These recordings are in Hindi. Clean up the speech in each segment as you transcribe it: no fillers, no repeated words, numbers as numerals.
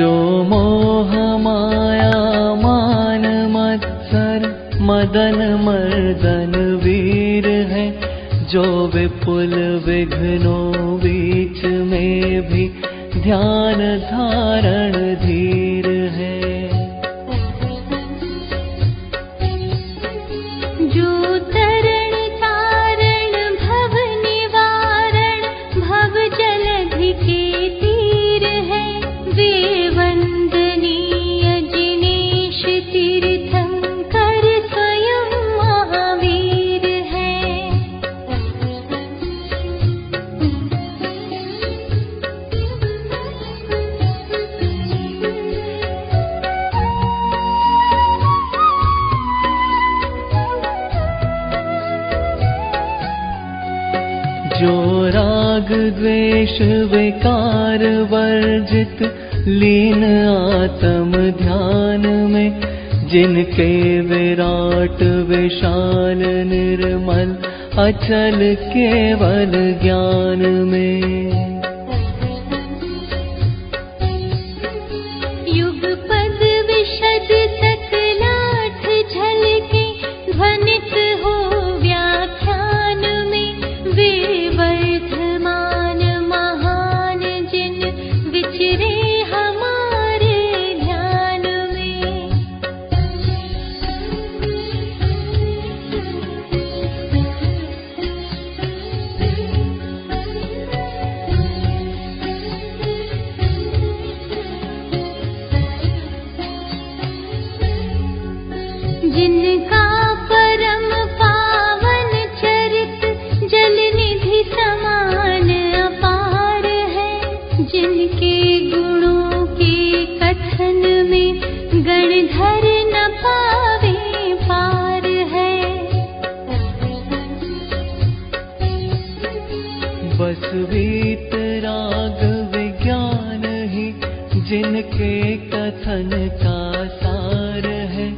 जो मोह माया मान मत्सर मदन मर्दन वीर है, जो विपुल विघ्नों बीच में भी ध्यान धारण धीर है। जो तरण तारण भव निवारण भव जलधि के तीर है, वे वंदनीय जिनेश तीर्थंकर स्वयं महावीर है। जो राग द्वेष विकार वर्जित लीन आत्म ध्यान में, जिनके विराट विशाल निर्मल अचल केवल ज्ञान में। युगपद विशद सकलाठ झलके ध्वनित हो व्याख्यान में, वे वर्धमान महान जिन विचरे हमारे ध्यान में। जिनका परम पावन चरित जल निधि समान अपार है, जिनके गुणों के कथन में गणधर न पावे पार है। बस वीतराग विज्ञान ही जिनके कथन का सार है,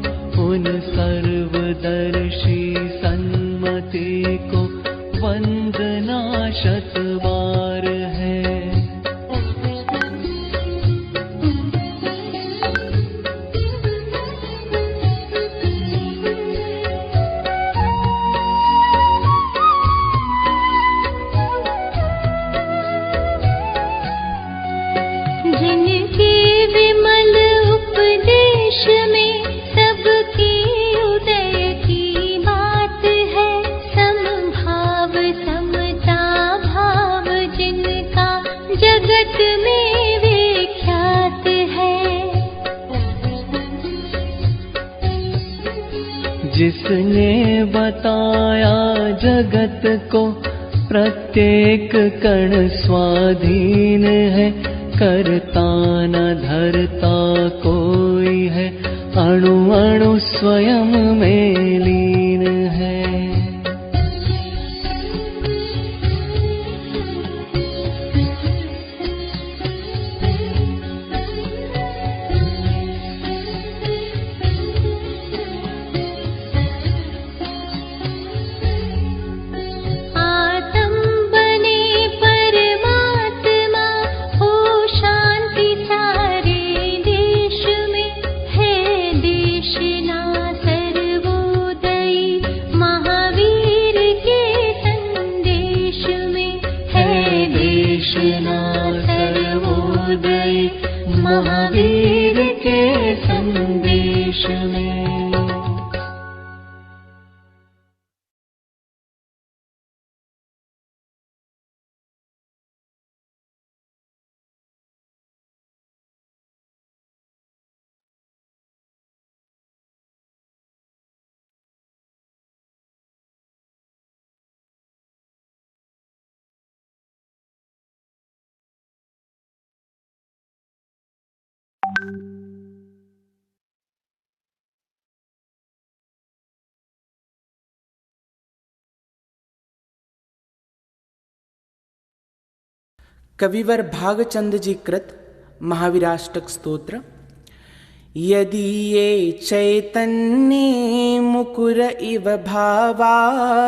उन सर्वदर्शी सन्मति को वंदना शत बार है। जिनके विमल उपदेश में सबकी उदय की बात है, समभाव समता भाव जिनका जगत में विख्यात है। जिसने बताया जगत को प्रत्येक कण स्वाधीन है, करता न धरता कोई है, अणु अणु स्वयं में लीन है। आत्म बने परमात्मा हो शांति सारे देश में, है देशना सर्वोदयी महावीर के संदेश में। है देशना सर्वोदयी महावीर के संदेश में। कविवर भागचंद जी कृत महावीराष्टक स्तोत्र। यदि ये चैतन्ये मुकुर इव भावाश्चिदचिता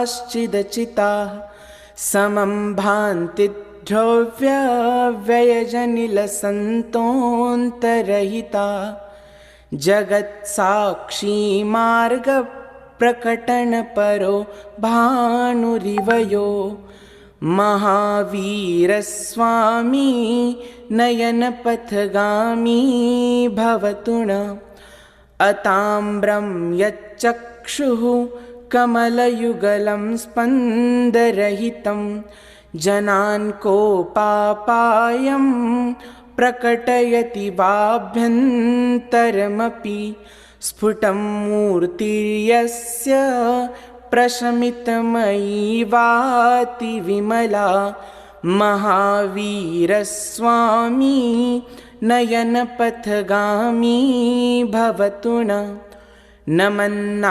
समं भान्ति विद्रव्यव्ययजनिलसन्तोऽन्तरहिता जगत्साक्षी मार्गप्रकटनपरो भानुरिवयो महावीरस्वामी नयनपथगामी भवतु न अताम्रं यच्चक्षुः कमलयुगलं स्पन्दरहितं जनान् कोपापायं प्रकटयति वाभ्यन्तरमपि स्फुटं मूर्तिर्यस्य प्रशमितमयी वाति विमला महावीरस्वामी नयनपथगामी भवतु न नमन्नाकेन्द्राली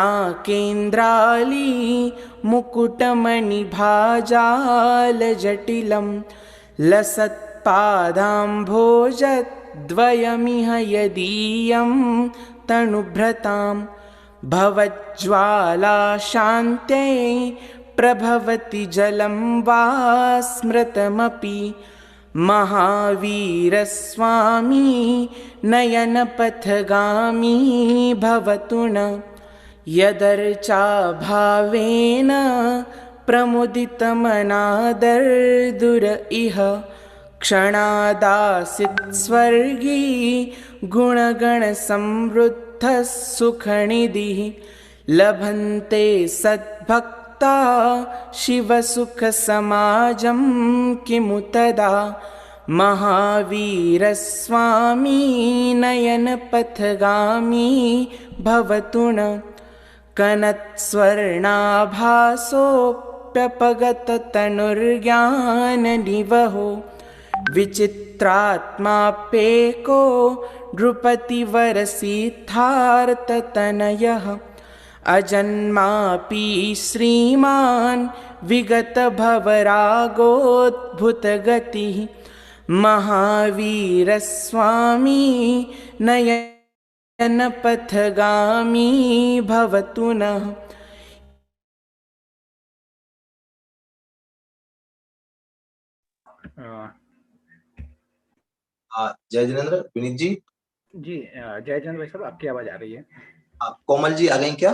मुकुटमणिभाजालजटिलं लसत्पादाम्भोजद्वयमिह यदीयं तनुभृतां भवज्ज्वालाशान्त्यै प्रभवति जलं वा स्मृतमपि महावीरस्वामी नयनपथगामी भवतु न यदर्चाभावेन प्रमुदितमनादर्दुर इह क्षणादासीत् स्वर्गी गुणगणसमृद्धः सुखनिधिः लभन्ते सद्भक्ता शिवसुखसमाजं किमु तदा महावीरस्वामी नयनपथगामी भवतु न कनत्स्वर्णाभासोऽप्यपगततनुर्ज्ञाननिवहो विचित्रात्माप्येको नृपतिवरसिद्धार्थतनयः अजन्मापि श्रीमान् विगतभवरागोद्भुतगतिः महावीरस्वामी नयनपथगामी भवतु नः जय जिनेंद्र। विनीत जी जी जय जिनेंद्र भाई साहब, आपकी आवाज आ रही है? कोमल जी आ गई क्या?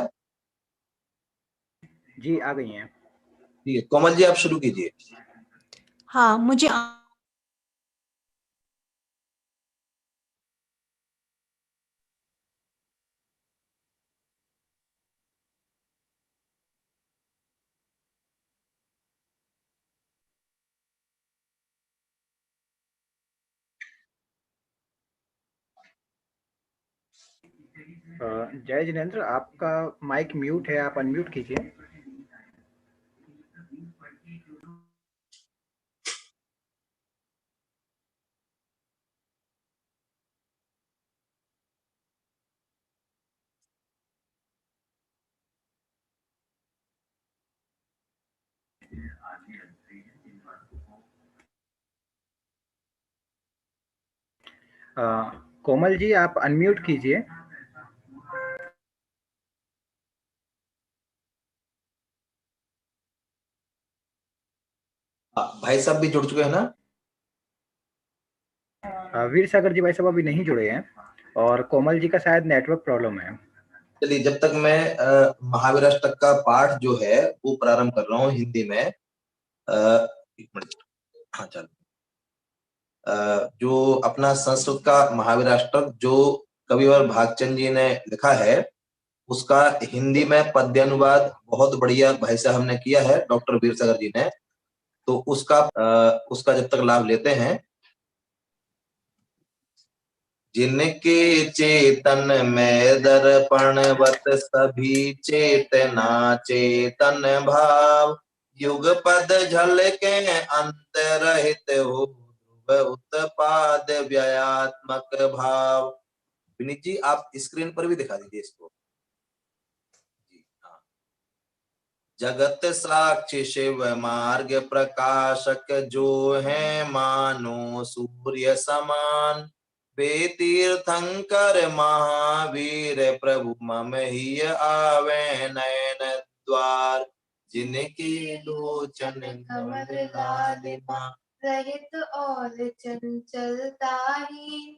जी आ गई हैं। ठीक है, कोमल जी आप शुरू कीजिए। हाँ, मुझे जय जिनेंद्र, आपका माइक म्यूट है, आप अनम्यूट कीजिए। कोमल जी आप अनम्यूट कीजिए। भाई साहब भी जुड़ चुके हैं ना? वीर सागर जी भाई साहब अभी नहीं जुड़े हैं और कोमल जी का शायद नेटवर्क प्रॉब्लम है। चलिए, जब तक मैं महावीराष्टक का पाठ जो है वो प्रारंभ कर रहा हूँ हिंदी में। एक मिनट। हाँ चल। जो अपना संस्कृत का महावीराष्टक जो कविवर भागचंद जी ने लिखा है उसका हिंदी में पद्यानुवाद बहुत बढ़िया भाई साहब ने किया है, डॉक्टर वीर सागर जी ने। तो उसका जब तक लाभ लेते हैं। जिनके चेतन में दर्पणवत सभी चेतना चेतन भाव युग पद झलके अंत रहित हो उत्पाद व्ययात्मक भाव। विनीत जी आप स्क्रीन पर भी दिखा दीजिए इसको। जगत साक्षी शिव मार्ग प्रकाशक जो है मानो सूर्य समान वे तीर्थंकर महावीर प्रभु मम ही आवे नयन द्वार जिनके लोचन कमल लालिमा रहित और चंचलताहीन,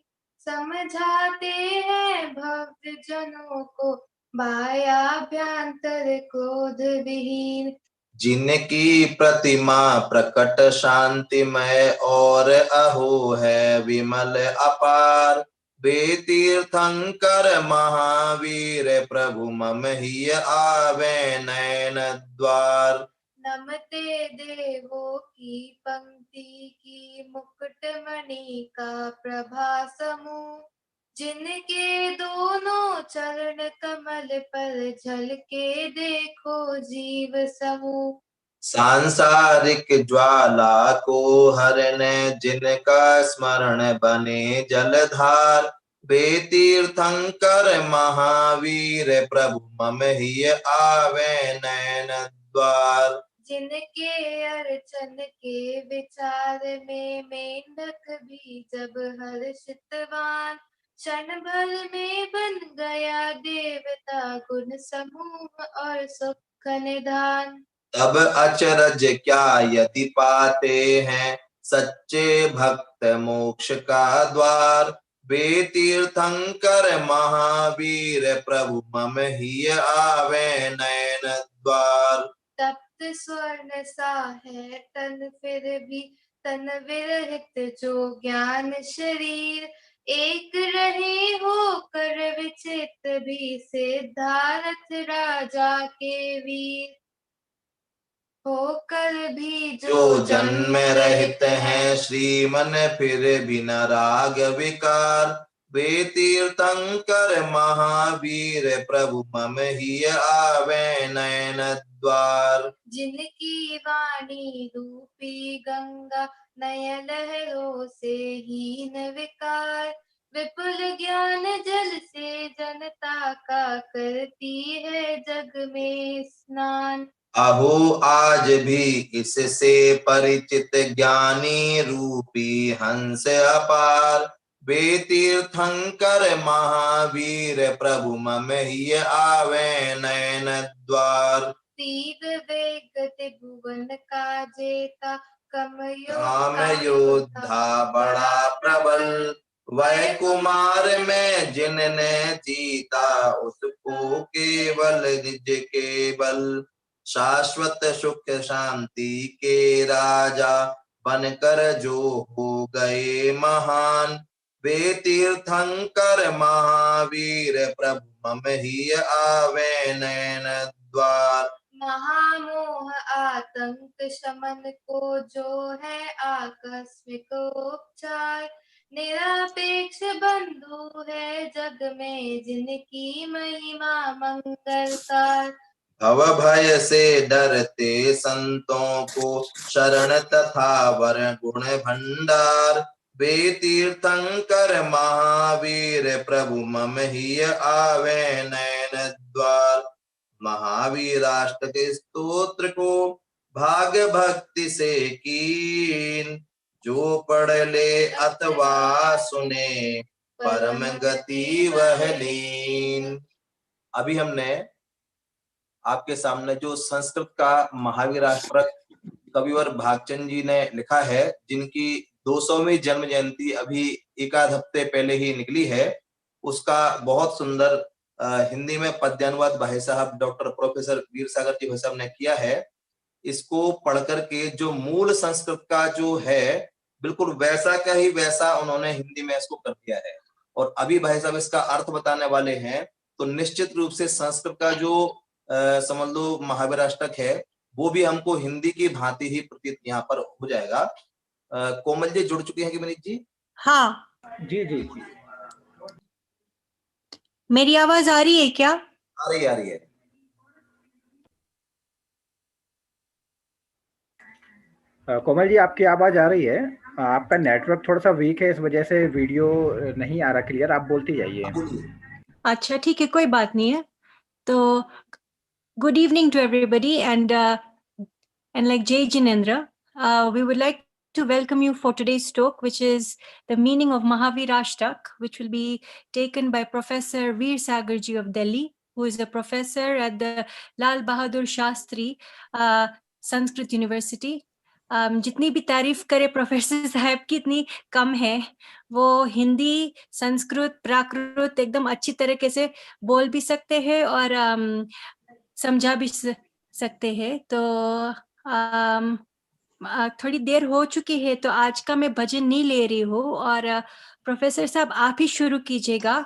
समझाते हैं भक्त जनों को बाह्याभ्यंतर क्रोध विहीन। जिनकी प्रतिमा प्रकट शांतिमय और अहो है विमल अपार, वे तीर्थंकर महावीर प्रभु मम ही आवे नयन द्वार। नमते देवों की पंक्ति की मुकुटमणि का प्रभा समूह, जिनके दोनों चरण कमल पर झलके देखो जीव समूह। सांसारिक ज्वाला को हरने जिनका स्मरण बने जलधार, वे तीर्थंकर महावीर प्रभु मम ही आवे नयन द्वार। जिनके अर्चन के विचार में मेंढक भी जब हर्षितवान, क्षण भर में बन गया देवता गुण समूह और सुख निधान। तब अचरज क्या यदि पाते हैं सच्चे भक्त मोक्ष का द्वार, वे तीर्थंकर महावीर प्रभु मम ही आवे नयन द्वार। तप्त स्वर्ण सा है तन फिर भी तन विरहित जो ज्ञान शरीर, एक रहे होकर विचित्र भी सिद्धार्थ राजा के वीर। होकर भी जो जन्म रहित हैं श्रीमन फिर भी न राग विकार, वे तीर्थंकर महावीर प्रभु मम ही आवे नयन द्वार। जिनकी वाणी रूपी गंगा नय लहरों से हीन विकार, विपुल ज्ञान जल से जनता का करती है जग में स्नान। अहो आज भी इससे परिचित ज्ञानी रूपी हंस अपार, वे तीर्थंकर महावीर प्रभु मम ही आवे नयन द्वार। तीव्र वेग भुवन का जेता काम योद्धा बड़ा प्रबल, वह कुमार में जिनने जीता उसको केवल निज के बल, शाश्वत सुख शांति के राजा बनकर जो हो गए महान, वे तीर्थंकर महावीर प्रभु मम ही आवे नयन द्वार। महामोह आतंक शमन को जो है आकस्मिक उपचार, निरपेक्ष बंधु है जग में जिनकी महिमा मंगलकार। भव भय से डरते संतों को शरण तथा वर गुण भंडार, वे तीर्थंकर महावीर प्रभु मम ही आवे नयन द्वार। महावीराष्टक के स्तोत्र को भाग भक्ति से कीन, जो पढ़ ले अथवा सुने परम गति वह लीन। अभी हमने आपके सामने जो संस्कृत का महावीराष्टक कविवर भागचंद जी ने लिखा है, जिनकी 200वीं जन्म जयंती अभी एक आध हफ्ते पहले ही निकली है, उसका बहुत सुंदर हिंदी में पद्यानुवाद भाई साहब डॉक्टर प्रोफेसर वीर सागर जी भाई साहब ने किया है। इसको पढ़कर के जो मूल संस्कृत का जो है बिल्कुल वैसा का ही वैसा उन्होंने हिंदी में इसको कर दिया है, और अभी भाई साहब इसका अर्थ बताने वाले हैं। तो निश्चित रूप से संस्कृत का जो समझ लो महावीराष्टक है वो भी हमको हिंदी की भांति ही प्रतीत यहाँ पर हो जाएगा। कोमल जी जुड़ चुके हैं कि मनीष जी? हाँ जी जी मेरी आवाज आ रही है क्या? आ रही है। कोमल जी आपकी आवाज आ रही है, आपका नेटवर्क थोड़ा सा वीक है, इस वजह से वीडियो नहीं आ रहा क्लियर, आप बोलती जाइए। अच्छा ठीक है, कोई बात नहीं है। तो good evening to everybody, and like Jay Jinendra, we would like to welcome you for today's talk, which is the meaning of Mahavirashtak, which will be taken by Professor Veer Sagar ji of Delhi, who is a professor at the Lal Bahadur Shastri Sanskrit University. जितनी भी तारीफ करे प्रोफेसर साहब की इतनी कम है। वो हिंदी, संस्कृत, प्राकृत एकदम अच्छी तरीके से बोल भी सकते हैं और समझा भी सकते हैं। तो थोड़ी देर हो चुकी है तो आज का मैं भजन नहीं ले रही हूँ, और प्रोफेसर साहब आप ही शुरू कीजिएगा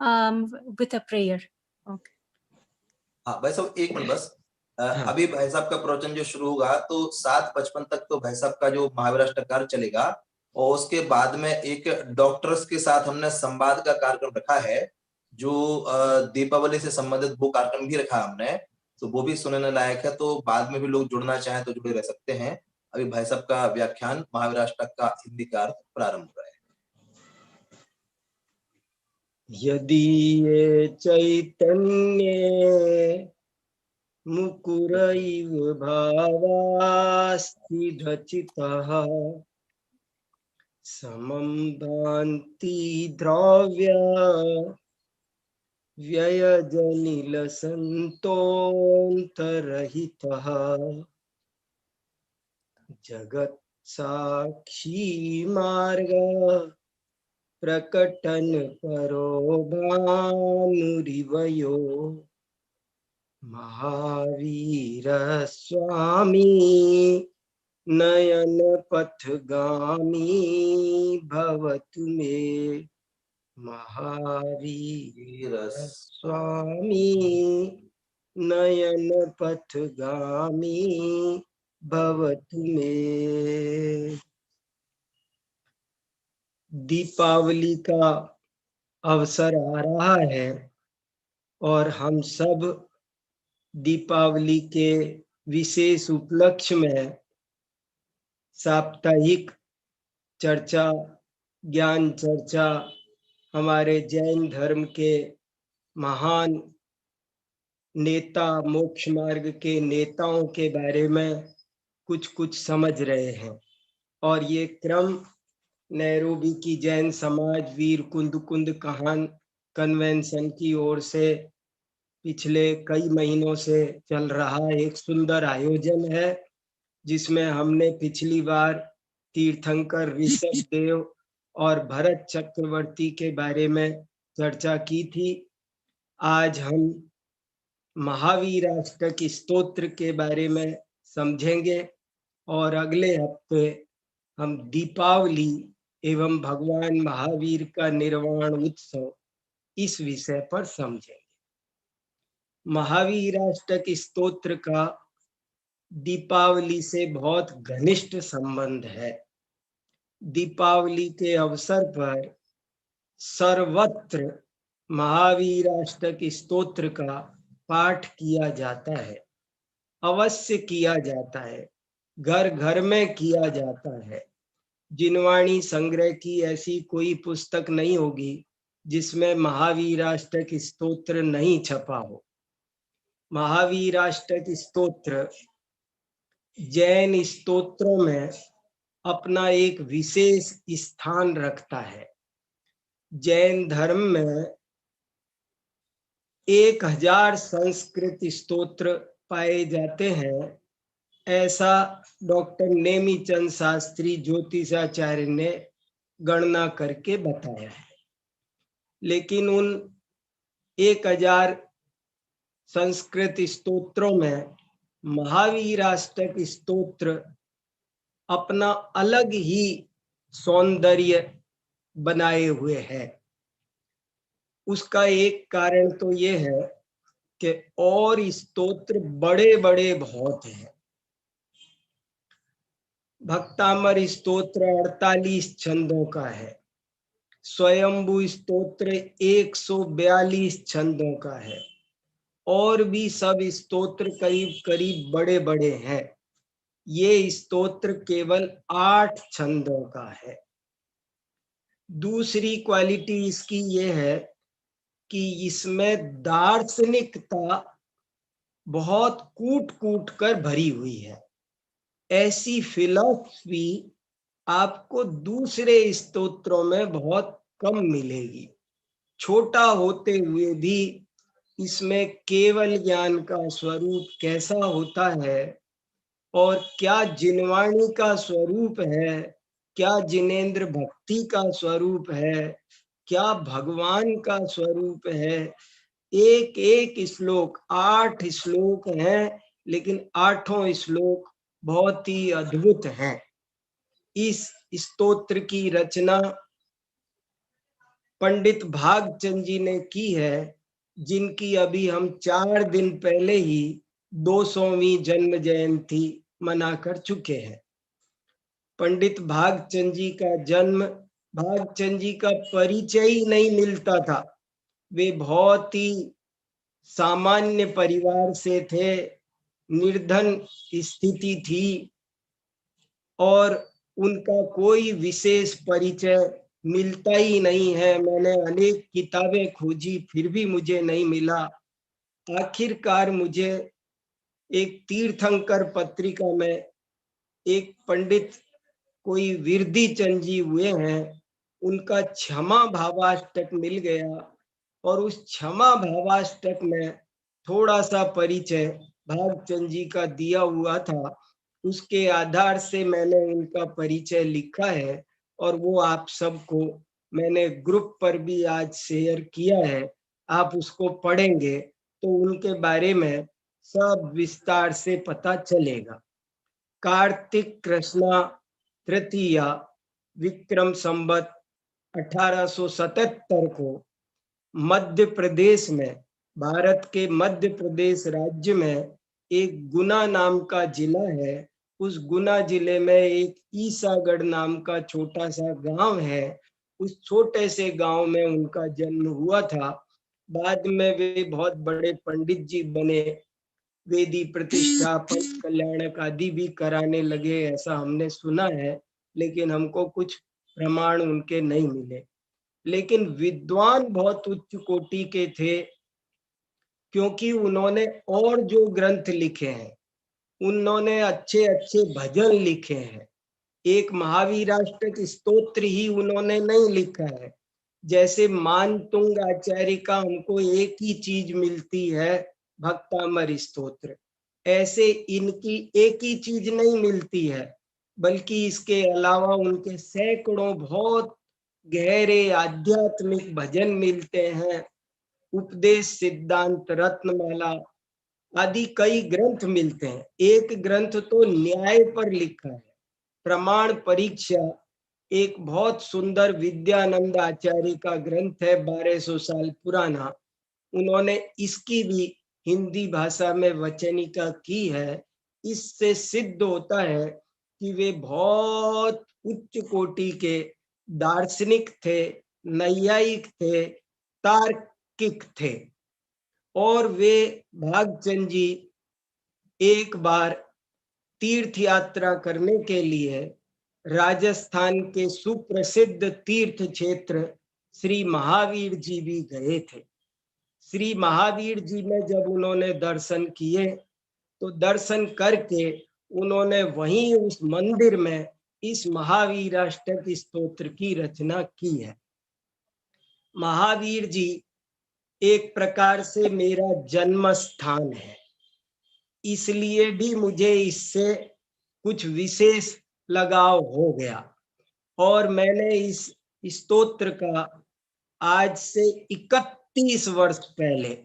विथ अ प्रेयर। हाँ भाई साहब, एक मिनट बस। अभी भाई साहब का प्रवचन जो शुरू होगा तो 7:55 तक तो भाई साहब का जो महावीराष्टकार चलेगा, और उसके बाद में एक डॉक्टर्स के साथ हमने संवाद का कार्यक्रम रखा है, जो दीपावली से संबंधित वो कार्यक्रम भी रखा हमने, तो वो भी सुनने लायक है। तो बाद में भी लोग जुड़ना चाहें तो जुड़े रह सकते हैं। अभी भाई साहब का व्याख्यान महावीराष्टक का हिंदी का अर्थ प्रारंभ हो रहा है। यदि ये चैतन्य मुकुरैव भावास्ति रचितः समं भान्ति द्रव्य व्ययजनिलसन्तोऽन्तरहितः जगत् साक्षी मार्ग प्रकटन परो भानुरिवयो महावीर स्वामी नयन पथगामी भवतु मे महावीर स्वामी नयन पथगामी भवतु मे। दीपावली का अवसर आ रहा है और हम सब दीपावली के विशेष उपलक्ष्य में साप्ताहिक चर्चा, ज्ञान चर्चा, हमारे जैन धर्म के महान नेता, मोक्ष मार्ग के नेताओं के बारे में कुछ समझ रहे हैं। और ये क्रम नैरोबी की जैन समाज वीर कुंद कहान कन्वेंशन की ओर से पिछले कई महीनों से चल रहा एक सुंदर आयोजन है, जिसमें हमने पिछली बार तीर्थंकर ऋषभ देव और भरत चक्रवर्ती के बारे में चर्चा की थी। आज हम महावीराष्टक स्तोत्र के बारे में समझेंगे और अगले हफ्ते हम दीपावली एवं भगवान महावीर का निर्वाण उत्सव इस विषय पर समझेंगे। महावीराष्टक स्तोत्र का दीपावली से बहुत घनिष्ठ संबंध है। दीपावली के अवसर पर सर्वत्र महावीराष्टक स्तोत्र का पाठ किया जाता है, अवश्य किया जाता है, घर घर में किया जाता है। जिनवाणी संग्रह की ऐसी कोई पुस्तक नहीं होगी जिसमें महावीराष्टक स्तोत्र नहीं छपा हो। महावीराष्टक स्तोत्र जैन स्तोत्रों में अपना एक विशेष स्थान रखता है। जैन धर्म में 1000 संस्कृत स्तोत्र पाए जाते हैं, ऐसा डॉक्टर नेमीचंद शास्त्री ज्योतिषाचार्य ने गणना करके बताया है। लेकिन उन 1000 संस्कृत स्तोत्रों में महावीराष्टक स्तोत्र अपना अलग ही सौंदर्य बनाए हुए है। उसका एक कारण तो ये है कि और स्तोत्र बड़े बड़े बहुत हैं। भक्तामर स्तोत्र 48 छंदों का है, स्वयंभू स्तोत्र 142 छंदों का है, और भी सब स्तोत्र करीब करीब बड़े बड़े हैं। ये स्तोत्र केवल 8 छंदों का है। दूसरी क्वालिटी इसकी ये है कि इसमें दार्शनिकता बहुत कूट कूट कर भरी हुई है। ऐसी फिलॉसफी आपको दूसरे स्तोत्रों में बहुत कम मिलेगी। छोटा होते हुए भी इसमें केवल ज्ञान का स्वरूप कैसा होता है और क्या जिनवाणी का स्वरूप है, क्या जिनेंद्र भक्ति का स्वरूप है, क्या भगवान का स्वरूप है। एक एक श्लोक, 8 श्लोक हैं, लेकिन 8 श्लोक बहुत ही अद्भुत हैं। इस स्तोत्र की रचना पंडित भागचंद जी ने की है, जिनकी अभी हम 4 दिन पहले ही 200वीं जन्म जयंती मना कर चुके हैं। पंडित भागचंद जी का जन्म, भागचंद जी का परिचय ही नहीं मिलता था। वे बहुत ही सामान्य परिवार से थे, निर्धन स्थिति थी और उनका कोई विशेष परिचय मिलता ही नहीं है। मैंने अनेक किताबें खोजी, फिर भी मुझे नहीं मिला। आखिरकार मुझे एक तीर्थंकर पत्रिका में एक पंडित कोई विरधी चंद जी हुए हैं, उनका क्षमा भावाष्टक मिल गया और उस क्षमा भावाष्टक में थोड़ा सा परिचय भागचंद जी का दिया हुआ था। उसके आधार से मैंने उनका परिचय लिखा है और वो आप सबको मैंने ग्रुप पर भी आज शेयर किया है। आप उसको पढ़ेंगे तो उनके बारे में सब विस्तार से पता चलेगा। कार्तिक कृष्णा तृतीया विक्रम संवत 1877 को मध्य प्रदेश में, भारत के मध्य प्रदेश राज्य में एक गुना नाम का जिला है। उस गुना जिले में एक ईसागढ़ नाम का छोटा सा गांव है। उस छोटे से गांव में उनका जन्म हुआ था। बाद में वे बहुत बड़े पंडित जी बने, वेदी प्रतिष्ठा, पंच कल्याणक आदि भी कराने लगे, ऐसा हमने सुना है, लेकिन हमको कुछ प्रमाण उनके नहीं मिले। लेकिन विद्वान बहुत उच्च कोटि के थे, क्योंकि उन्होंने और जो ग्रंथ लिखे हैं, उन्होंने अच्छे अच्छे भजन लिखे हैं। एक महावीराष्टक स्तोत्र ही उन्होंने नहीं लिखा है। जैसे मानतुंग आचार्य का हमको एक ही चीज मिलती है, भक्तामर स्तोत्र, ऐसे इनकी एक ही चीज नहीं मिलती है, बल्कि इसके अलावा उनके सैकड़ों बहुत गहरे आध्यात्मिक भजन मिलते हैं। उपदेश सिद्धांत, रत्नमाला आदि कई ग्रंथ मिलते हैं। एक ग्रंथ तो न्याय पर लिखा है, प्रमाण परीक्षा, एक बहुत सुंदर विद्यानंद आचार्य का ग्रंथ है, 1200 साल पुराना। उन्होंने इसकी भी हिंदी भाषा में वचनिका की है। इससे सिद्ध होता है कि वे बहुत उच्च कोटि के दार्शनिक थे, नैयायिक थे, तार्किक थे। और वे भागचंद जी एक बार तीर्थ यात्रा करने के लिए राजस्थान के सुप्रसिद्ध तीर्थ क्षेत्र श्री महावीर जी भी गए थे। श्री महावीर जी में जब उन्होंने दर्शन किए तो दर्शन करके उन्होंने वहीं उस मंदिर में इस महावीराष्टक स्तोत्र की रचना की है। महावीर जी एक प्रकार से मेरा जन्म स्थान है, इसलिए भी मुझे इससे कुछ विशेष लगाव हो गया। और मैंने इस स्तोत्र का आज से 31 वर्ष पहले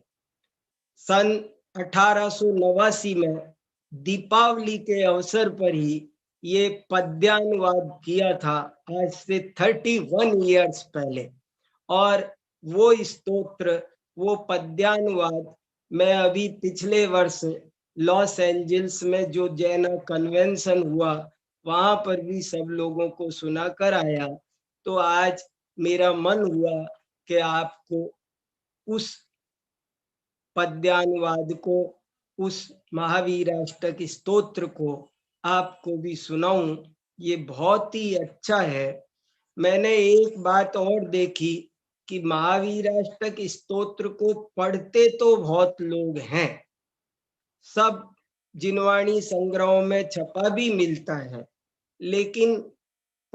सन 1889 में दीपावली के अवसर पर ही ये पद्यानुवाद किया था, आज से 31 इयर्स पहले। और वो स्तोत्र, वो पद्यानुवाद मैं अभी पिछले वर्ष लॉस एंजल्स में जो जैना कन्वेंशन हुआ, वहां पर भी सब लोगों को सुना कर आया। तो आज मेरा मन हुआ कि आपको उस पद्यानुवाद को, उस महावीराष्टक स्तोत्र को आपको भी सुनाऊं। ये बहुत ही अच्छा है। मैंने एक बात और देखी कि महावीराष्टक स्तोत्र को पढ़ते तो बहुत लोग हैं, सब जिनवाणी संग्रहों में छपा भी मिलता है, लेकिन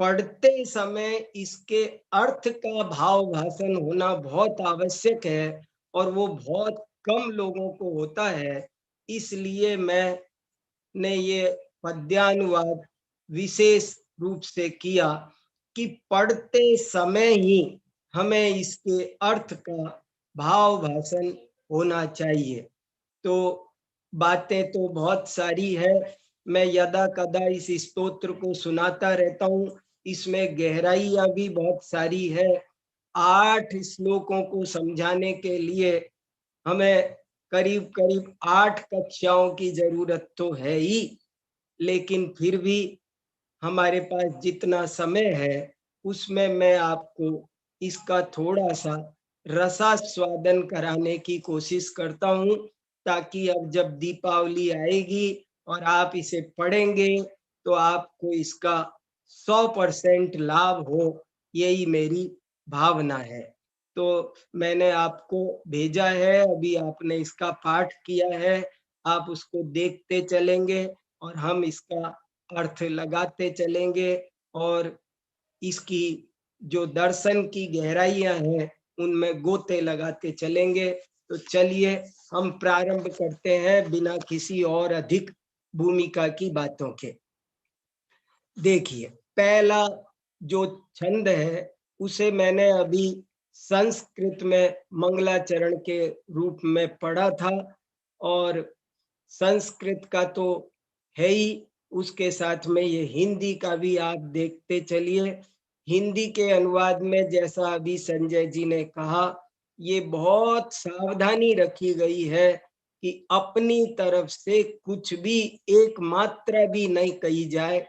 पढ़ते समय इसके अर्थ का भाव भाषण होना बहुत आवश्यक है, और वो बहुत कम लोगों को होता है। इसलिए मैंने ये पद्यानुवाद विशेष रूप से किया कि पढ़ते समय ही हमें इसके अर्थ का भाव भाषण होना चाहिए। तो बातें तो बहुत सारी है, मैं यदा कदा इस स्तोत्र को सुनाता रहता हूँ, इसमें गहराइयां भी बहुत सारी है। 8 श्लोकों को समझाने के लिए हमें करीब करीब 8 कक्षाओं की जरूरत तो है ही, लेकिन फिर भी हमारे पास जितना समय है उसमें मैं आपको इसका थोड़ा सा रसास्वादन कराने की कोशिश करता हूँ, ताकि अब जब दीपावली आएगी और आप इसे पढ़ेंगे तो आपको इसका 100% लाभ हो, यही मेरी भावना है। तो मैंने आपको भेजा है, अभी आपने इसका पाठ किया है, आप उसको देखते चलेंगे और हम इसका अर्थ लगाते चलेंगे और इसकी जो दर्शन की गहराइयां हैं उनमें गोते लगाते चलेंगे। तो चलिए हम प्रारंभ करते हैं बिना किसी और अधिक भूमिका की बातों के। देखिए, पहला जो छंद है उसे मैंने अभी संस्कृत में मंगलाचरण के रूप में पढ़ा था, और संस्कृत का तो है ही, उसके साथ में ये हिंदी का भी आप देखते चलिए। हिंदी के अनुवाद में जैसा अभी संजय जी ने कहा, ये बहुत सावधानी रखी गई है कि अपनी तरफ से कुछ भी एक मात्रा भी नहीं कही जाए,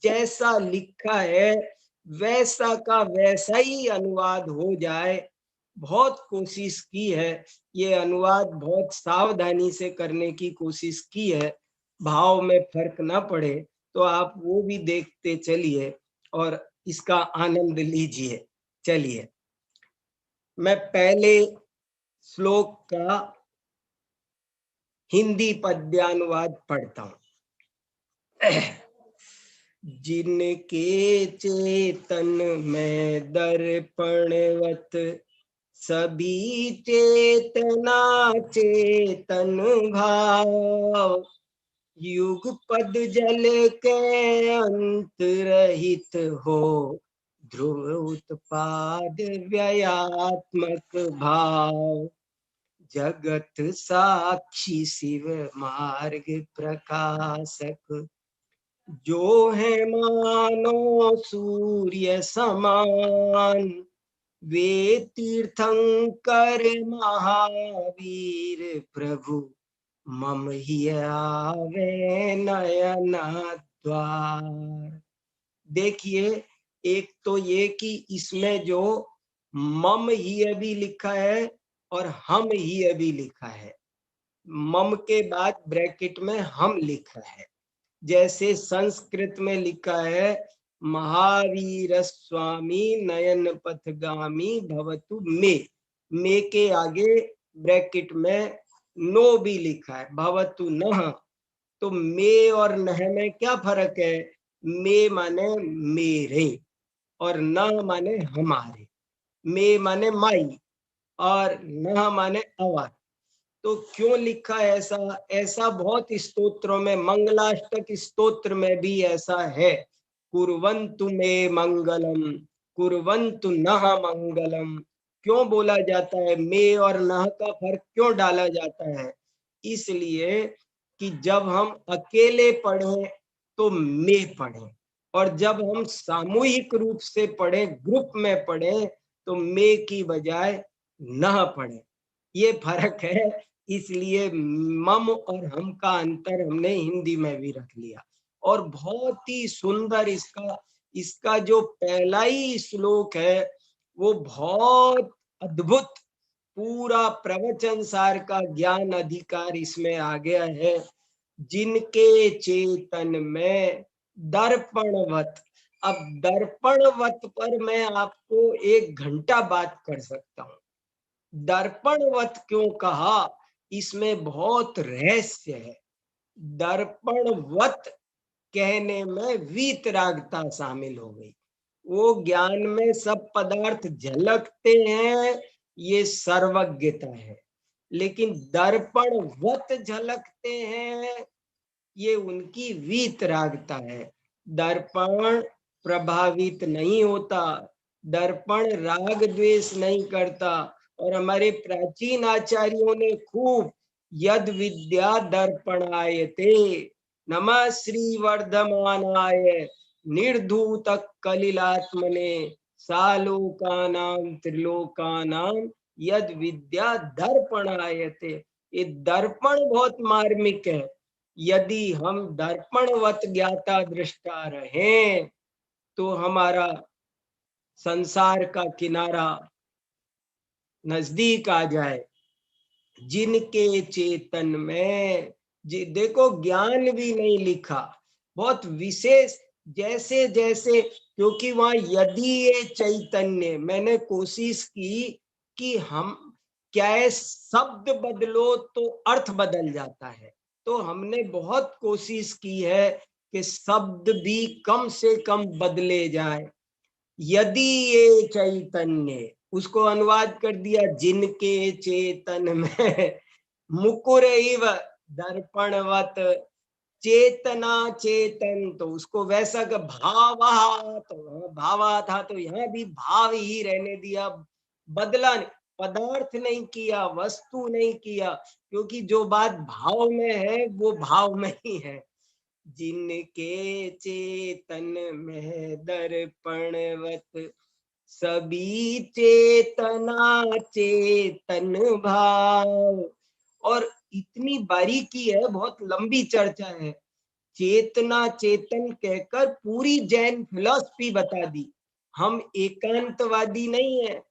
जैसा लिखा है वैसा का वैसा ही अनुवाद हो जाए। बहुत कोशिश की है, ये अनुवाद बहुत सावधानी से करने की कोशिश की है, भाव में फर्क ना पड़े, तो आप वो भी देखते चलिए और इसका आनंद लीजिए। चलिए, मैं पहले श्लोक का हिंदी पद्यानुवाद पढ़ता हूं। जिनके चेतन में दर्पणवत सभी चेतना चेतन भाव, युग पद जल के अंत रहित हो, ध्रुव उत्पाद व्ययात्मक भाव, जगत साक्षी शिव मार्ग प्रकाशक, जो है मानो सूर्य समान, वे तीर्थंकर महावीर प्रभु, मम ही आवे नयन द्वार। देखिए, एक तो ये कि इसमें जो मम ही भी लिखा है और हम ही भी लिखा है, मम के बाद ब्रैकेट में हम लिखा है। जैसे संस्कृत में लिखा है महावीर स्वामी नयन पथगामी भवतु मे के आगे ब्रैकेट में नो भी लिखा है, भवतु नः। तो मे और नह में क्या फर्क है? मे माने मेरे और नह माने हमारे, मे माने माई और नह माने अवर। तो क्यों लिखा है ऐसा? ऐसा बहुत स्तोत्रों में, मंगलाष्टक स्तोत्र में भी ऐसा है, कुर्वन्तु मे मंगलम कुर्वन्तु नः मंगलम। क्यों बोला जाता है? मे और नह का फर्क क्यों डाला जाता है? इसलिए कि जब हम अकेले पढ़ें तो मे पढ़ें, और जब हम सामूहिक रूप से पढ़ें, ग्रुप में पढ़ें, तो मे की बजाय नह पढ़ें। ये फर्क है, इसलिए मम और हम का अंतर हमने हिंदी में भी रख लिया। और बहुत ही सुंदर इसका जो पहला ही श्लोक है वो बहुत अद्भुत, पूरा प्रवचन सार का ज्ञान अधिकार इसमें आ गया है। जिनके चेतन में दर्पणवत, अब दर्पणवत पर मैं आपको 1 घंटा बात कर सकता हूँ। दर्पणवत क्यों कहा? इसमें बहुत रहस्य है। दर्पणवत कहने में वीतरागता शामिल हो गई। वो ज्ञान में सब पदार्थ झलकते हैं, ये सर्वज्ञता है, लेकिन दर्पणवत झलकते हैं, ये उनकी वीतरागता है। दर्पण प्रभावित नहीं होता, दर्पण राग द्वेष नहीं करता। और हमारे प्राचीन आचार्यों ने खूब यद विद्या दर्पणायते नमः श्री वर्धमानाय निर्धूत कलिलात्मने सालोकानाम त्रिलोकानाम यद विद्या दर्पणायते। ये दर्पण बहुत मार्मिक है। यदि हम दर्पणवत ज्ञाता दृष्टा रहें तो हमारा संसार का किनारा नजदीक आ जाए। जिनके चेतन में देखो ज्ञान भी नहीं लिखा, बहुत विशेष, जैसे जैसे, क्योंकि वहां यदि ये चैतन्य, मैंने कोशिश की कि हम क्या शब्द बदलो तो अर्थ बदल जाता है, तो हमने बहुत कोशिश की है कि शब्द भी कम से कम बदले जाए। यदि ये चैतन्य, उसको अनुवाद कर दिया जिनके चेतन में मुकुर इव दर्पणवत चेतना चेतन, तो उसको वैसा का भावा, तो भावा था तो यहाँ भी भाव ही रहने दिया, बदला नहीं, पदार्थ नहीं किया, वस्तु नहीं किया, क्योंकि जो बात भाव में है वो भाव में ही है। जिनके चेतन में दर्पणवत सभी चेतना चेतन भाव। और इतनी बारीकी है, बहुत लंबी चर्चा है। चेतना चेतन कहकर पूरी जैन फिलॉसफी बता दी। हम एकांतवादी नहीं है,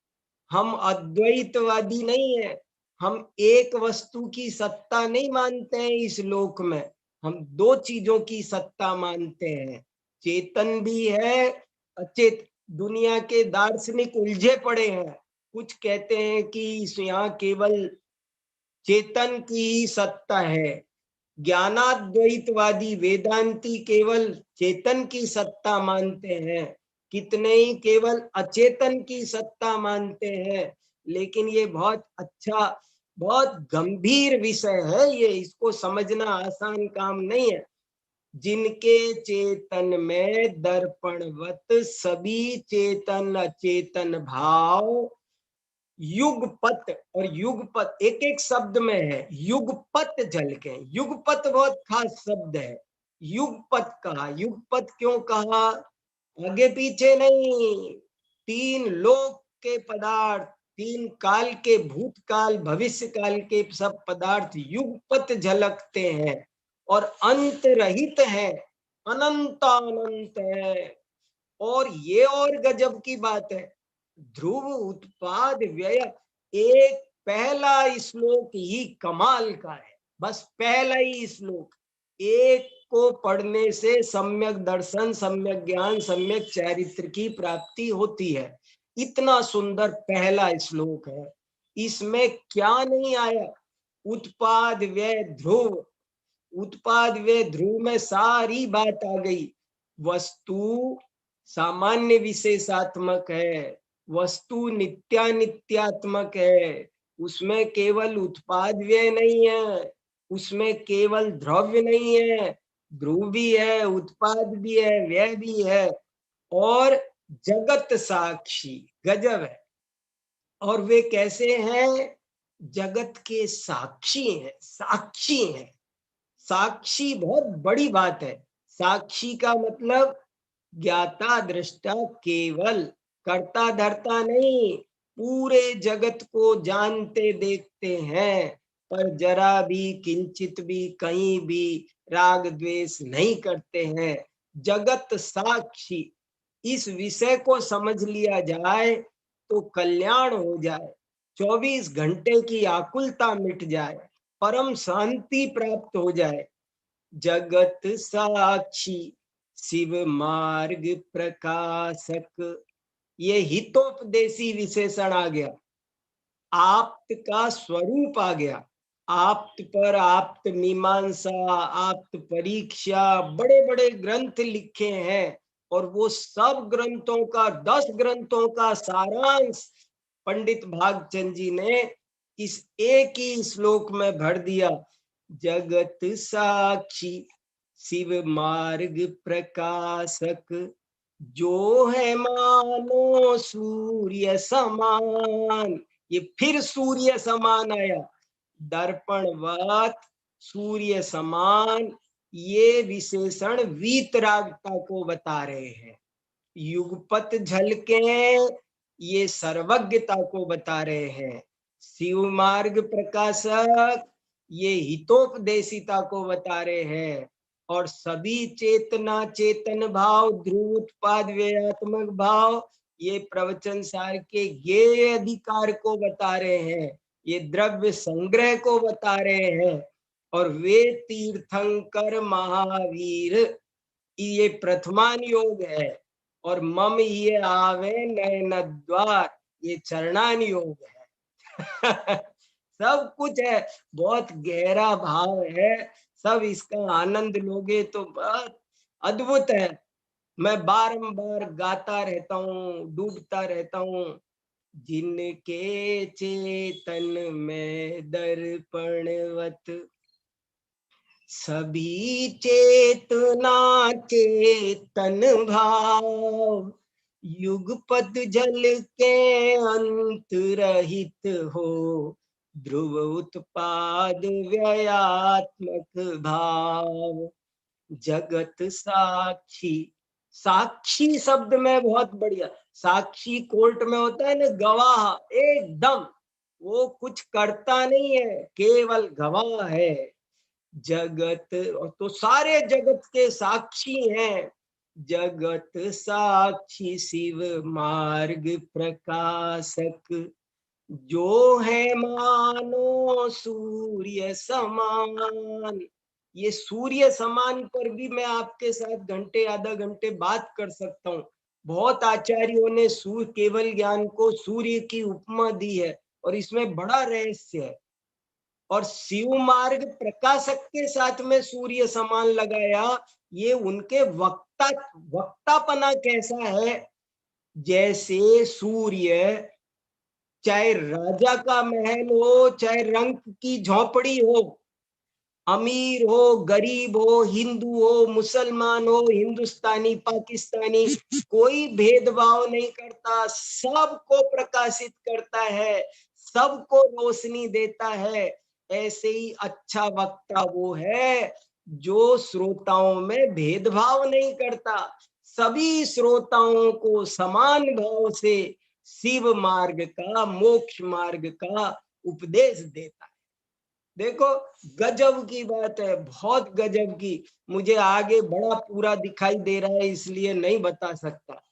हम अद्वैतवादी नहीं है, हम एक वस्तु की सत्ता नहीं मानते हैं इस लोक में, हम दो चीजों की सत्ता मानते हैं, चेतन भी है अचेत। दुनिया के दार्शनिक उलझे पड़े हैं, कुछ कहते हैं कि यहाँ केवल चेतन की ही सत्ता है, ज्ञानाद्वैतवादी वेदांती केवल चेतन की सत्ता मानते हैं, कितने ही केवल अचेतन की सत्ता मानते हैं। लेकिन ये बहुत अच्छा, बहुत गंभीर विषय है ये, इसको समझना आसान काम नहीं है। जिनके चेतन में दर्पणवत सभी चेतन अचेतन भाव युगपत, और युगपत एक एक शब्द में है, युगपत झलके। युगपत बहुत खास शब्द है, युगपत कहा। युगपत क्यों कहा? आगे पीछे नहीं, तीन लोक के पदार्थ, तीन काल के, भूतकाल भविष्य काल के सब पदार्थ युगपत झलकते हैं और अंत रहित है, अनंतानंत है। और ये और गजब की बात है, ध्रुव उत्पाद व्यय, एक पहला श्लोक ही कमाल का है, बस पहला ही श्लोक, एक को पढ़ने से सम्यक दर्शन, सम्यक ज्ञान, सम्यक चरित्र की प्राप्ति होती है। इतना सुंदर पहला श्लोक है, इसमें क्या नहीं आया? उत्पाद व्यय ध्रुव, उत्पाद व्यय ध्रुव में सारी बात आ गई। वस्तु सामान्य विशेषात्मक है, वस्तु नित्यानित्यात्मक है, उसमें केवल उत्पाद व्यय नहीं है, उसमें केवल द्रव्य नहीं है, ध्रुव भी है, उत्पाद भी है, व्यय भी है, और जगत साक्षी, गजब है। और वे कैसे हैं? जगत के साक्षी हैं, साक्षी हैं। साक्षी बहुत बड़ी बात है। साक्षी का मतलब ज्ञाता दृष्टा, केवल कर्ता धर्ता नहीं, पूरे जगत को जानते देखते हैं, पर जरा भी किंचित भी कहीं भी राग द्वेष नहीं करते हैं। जगत साक्षी, इस विषय को समझ लिया जाए तो कल्याण हो जाए, 24 घंटे की आकुलता मिट जाए, परम शांति प्राप्त हो जाए। जगत साक्षी शिव मार्ग प्रकाशक, ये हितोपदेशी विशेषण आ गया, आप्त का स्वरूप आ गया। आप्त पर आप्त मीमांसा, आप्त परीक्षा, बड़े बड़े ग्रंथ लिखे हैं, और वो सब ग्रंथों का, 10 ग्रंथों का सारांश पंडित भागचंद जी ने इस एक ही श्लोक में भर दिया। जगत साक्षी शिव मार्ग प्रकाशक जो है मानो सूर्य समान। ये फिर सूर्य समान आया, दर्पणवत सूर्य समान, ये विशेषण वीतरागता को बता रहे हैं। युगपत झलके ये सर्वज्ञता को बता रहे हैं। शिव मार्ग प्रकाशक ये हितोपदेशिता को बता रहे हैं। और सभी चेतना चेतन भाव ध्रुवोत्पाद व्ययात्मक भाव ये प्रवचन सार के ज्ञेय अधिकार को बता रहे हैं, ये द्रव्य संग्रह को बता रहे हैं। और वे तीर्थंकर महावीर ये प्रथमान योग है। और मम ये आवे नयन द्वार ये चरणान योग है। सब कुछ है, बहुत गहरा भाव है, सब इसका आनंद लोगे तो बहुत अद्भुत है। मैं बारंबार गाता रहता हूँ, डूबता रहता हूँ। जिनके चेतन में दर्पणवत सभी चेतना चेतन भाव, युगपद जल के अंत रहित हो, ध्रुव उत्पाद व्ययात्मक भाव। जगत साक्षी, साक्षी शब्द में बहुत बढ़िया, साक्षी कोर्ट में होता है ना, गवाह, एकदम वो कुछ करता नहीं है, केवल गवाह है। जगत तो सारे जगत के साक्षी हैं। जगत साक्षी शिव मार्ग प्रकाशक जो है मानो सूर्य समान। ये सूर्य समान पर भी मैं आपके साथ घंटे आधा घंटे बात कर सकता हूँ। बहुत आचार्यों ने सूर्य केवल ज्ञान को सूर्य की उपमा दी है और इसमें बड़ा रहस्य है। और शिव मार्ग प्रकाशक के साथ में सूर्य समान लगाया, ये उनके वक्तापना कैसा है। जैसे सूर्य चाहे राजा का महल हो, चाहे रंक की झोपड़ी हो, अमीर हो गरीब हो, हिंदू हो मुसलमान हो, हिंदुस्तानी पाकिस्तानी, कोई भेदभाव नहीं करता, सबको प्रकाशित करता है, सबको रोशनी देता है। ऐसे ही अच्छा वक्ता वो है जो श्रोताओं में भेदभाव नहीं करता, सभी श्रोताओं को समान भाव से शिव मार्ग का, मोक्ष मार्ग का उपदेश देता है। देखो गजब की बात है, बहुत गजब की। मुझे आगे बड़ा पूरा दिखाई दे रहा है इसलिए नहीं बता सकता,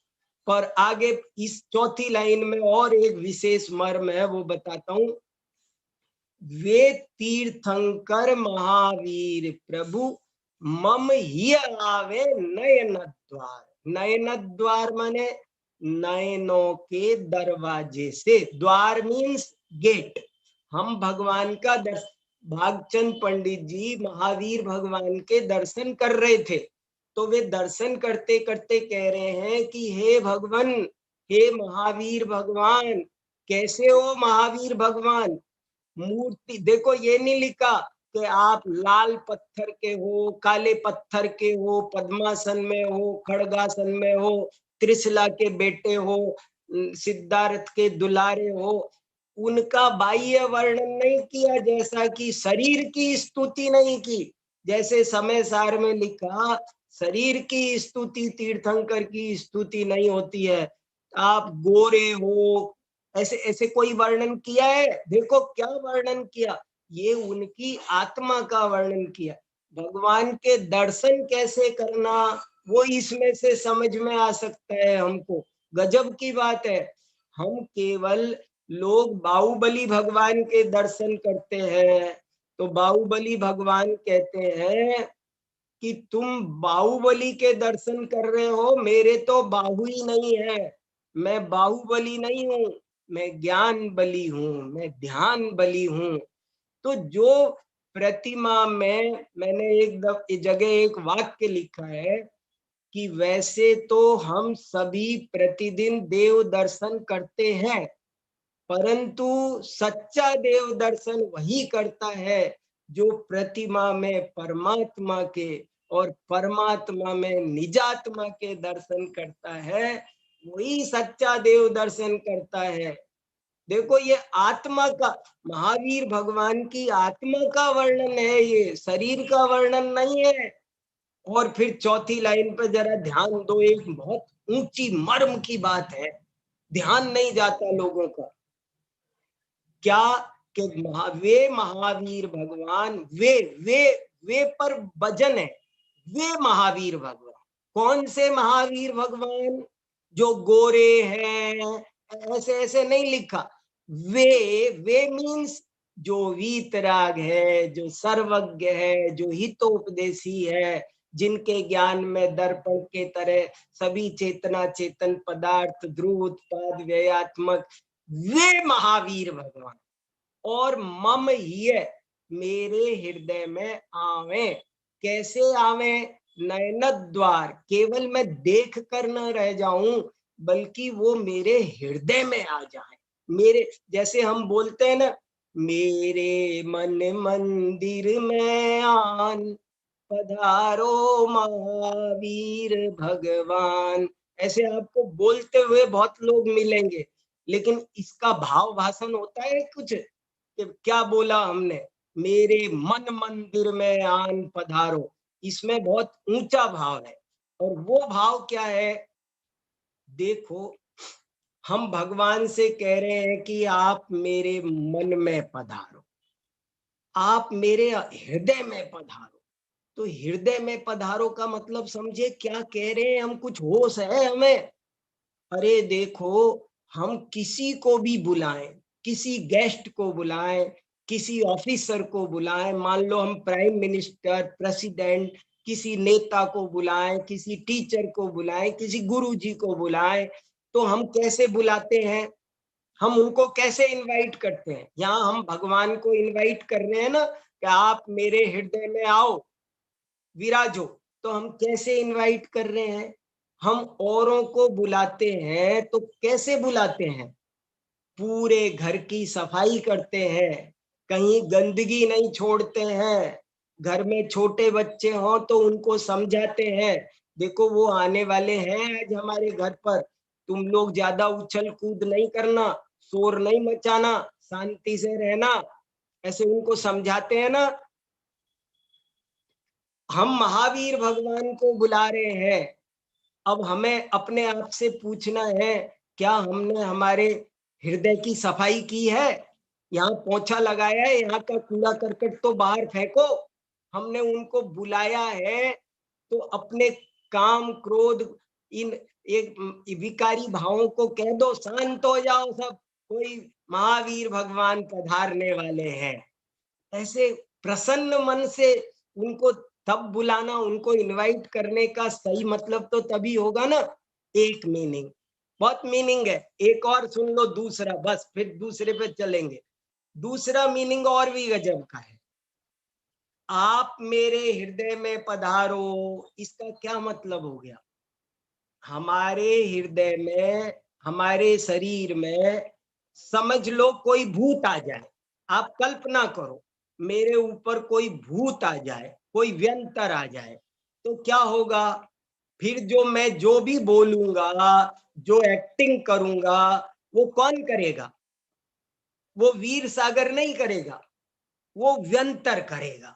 पर आगे इस चौथी लाइन में और एक विशेष मर्म है, वो बताता हूं। वे तीर्थंकर महावीर प्रभु मम ही आवे नयन द्वार। नयन द्वार माने नयनों के दरवाजे से, द्वार मीन्स गेट। हम भगवान का भागचंद पंडित जी महावीर भगवान के दर्शन कर रहे थे, तो वे दर्शन करते करते कह रहे हैं कि हे भगवान, हे महावीर भगवान, कैसे हो महावीर भगवान। मूर्ति देखो, ये नहीं लिखा कि आप लाल पत्थर के हो, काले पत्थर के हो, पद्मासन में हो, खड़गासन में हो, त्रिशला के बेटे हो, सिद्धार्थ के दुलारे हो। उनका बाह्य वर्णन नहीं किया, जैसा कि शरीर की स्तुति नहीं की। जैसे समय सार में लिखा, शरीर की स्तुति तीर्थंकर की स्तुति नहीं होती है। आप गोरे हो, ऐसे ऐसे कोई वर्णन किया है? देखो क्या वर्णन किया, ये उनकी आत्मा का वर्णन किया। भगवान के दर्शन कैसे करना, वो इसमें से समझ में आ सकता है हमको। गजब की बात है। हम केवल लोग बाहुबली भगवान के दर्शन करते हैं, तो बाहुबली भगवान कहते हैं कि तुम बाहुबली के दर्शन कर रहे हो, मेरे तो बाहु ही नहीं है, मैं बाहुबली नहीं हूँ, मैं ज्ञान बली हूँ, मैं ध्यान बली हूँ। तो जो प्रतिमा में मैंने एक जगह एक वाक्य लिखा है कि वैसे तो हम सभी प्रतिदिन देव दर्शन करते हैं, परंतु सच्चा देव दर्शन वही करता है जो प्रतिमा में परमात्मा के और परमात्मा में निजात्मा के दर्शन करता है, वही सच्चा देव दर्शन करता है। देखो ये आत्मा का, महावीर भगवान की आत्मा का वर्णन है, ये शरीर का वर्णन नहीं है। और फिर चौथी लाइन पर जरा ध्यान दो, एक बहुत ऊंची मर्म की बात है, ध्यान नहीं जाता लोगों का। क्या कि वे महावीर भगवान, वे पर वजन है, वे महावीर भगवान। कौन से महावीर भगवान? जो गोरे हैं, ऐसे ऐसे नहीं लिखा। वे मीन्स जो वीतराग है, जो सर्वज्ञ है, जो हितोपदेशी है, जिनके ज्ञान में दर्पण के तरह सभी चेतना चेतन पदार्थ ध्रुव उत्पाद व्ययात्मक, वे महावीर भगवान। और मम ही मेरे हृदय में आवे। कैसे आवे? नयन द्वार, केवल मैं देख कर न रह जाऊं, बल्कि वो मेरे हृदय में आ जाए। मेरे, जैसे हम बोलते हैं ना, मेरे मन मंदिर में आन पधारो महावीर भगवान, ऐसे आपको बोलते हुए बहुत लोग मिलेंगे। लेकिन इसका भाव भाषण होता है कुछ कि क्या बोला हमने, मेरे मन मंदिर में आन पधारो, इसमें बहुत ऊंचा भाव है। और वो भाव क्या है? देखो, हम भगवान से कह रहे हैं कि आप मेरे मन में पधारो, आप मेरे हृदय में पधारो। तो हृदय में पधारो का मतलब समझे क्या कह रहे हैं हम? कुछ होश है हमें? अरे देखो, हम किसी को भी बुलाएं, किसी गेस्ट को बुलाएं, किसी ऑफिसर को बुलाएं, मान लो हम प्राइम मिनिस्टर, प्रेसिडेंट, किसी नेता को बुलाएं, किसी टीचर को बुलाएं, किसी गुरुजी को बुलाएं, तो हम कैसे बुलाते हैं? हम उनको कैसे इनवाइट करते हैं? यहाँ हम भगवान को इनवाइट कर रहे हैं ना कि आप मेरे हृदय में आओ, विराजो। तो हम कैसे इनवाइट कर रहे हैं? हम औरों को बुलाते हैं तो कैसे बुलाते हैं? पूरे घर की सफाई करते हैं, कहीं गंदगी नहीं छोड़ते हैं, घर में छोटे बच्चे हों तो उनको समझाते हैं, देखो वो आने वाले हैं आज हमारे घर पर, तुम लोग ज्यादा उछल कूद नहीं करना, शोर नहीं मचाना, शांति से रहना, ऐसे उनको समझाते हैं ना। हम महावीर भगवान को बुला रहे हैं। अब हमें अपने आप से पूछना है, क्या हमने हमारे हृदय की सफाई की है? यहाँ पोछा लगाया है, यहाँ का कूड़ा करकट तो बाहर फेंको। हमने उनको बुलाया है तो अपने काम क्रोध, इन एक विकारी भावों को कह दो, शांत हो जाओ सब, कोई महावीर भगवान पधारने वाले हैं। ऐसे प्रसन्न मन से उनको तब बुलाना, उनको इनवाइट करने का सही मतलब तो तभी होगा ना। एक मीनिंग, बहुत मीनिंग है, एक और सुन लो दूसरा, बस फिर दूसरे पे चलेंगे। दूसरा मीनिंग और भी गजब का है, आप मेरे हृदय में पधारो। इसका क्या मतलब हो गया? हमारे हृदय में, हमारे शरीर में समझ लो कोई भूत आ जाए, आप कल्पना करो मेरे ऊपर कोई भूत आ जाए, कोई व्यंतर आ जाए, तो क्या होगा? फिर जो मैं जो भी बोलूंगा, जो एक्टिंग करूंगा, वो कौन करेगा? वो वीर सागर नहीं करेगा, वो व्यंतर करेगा।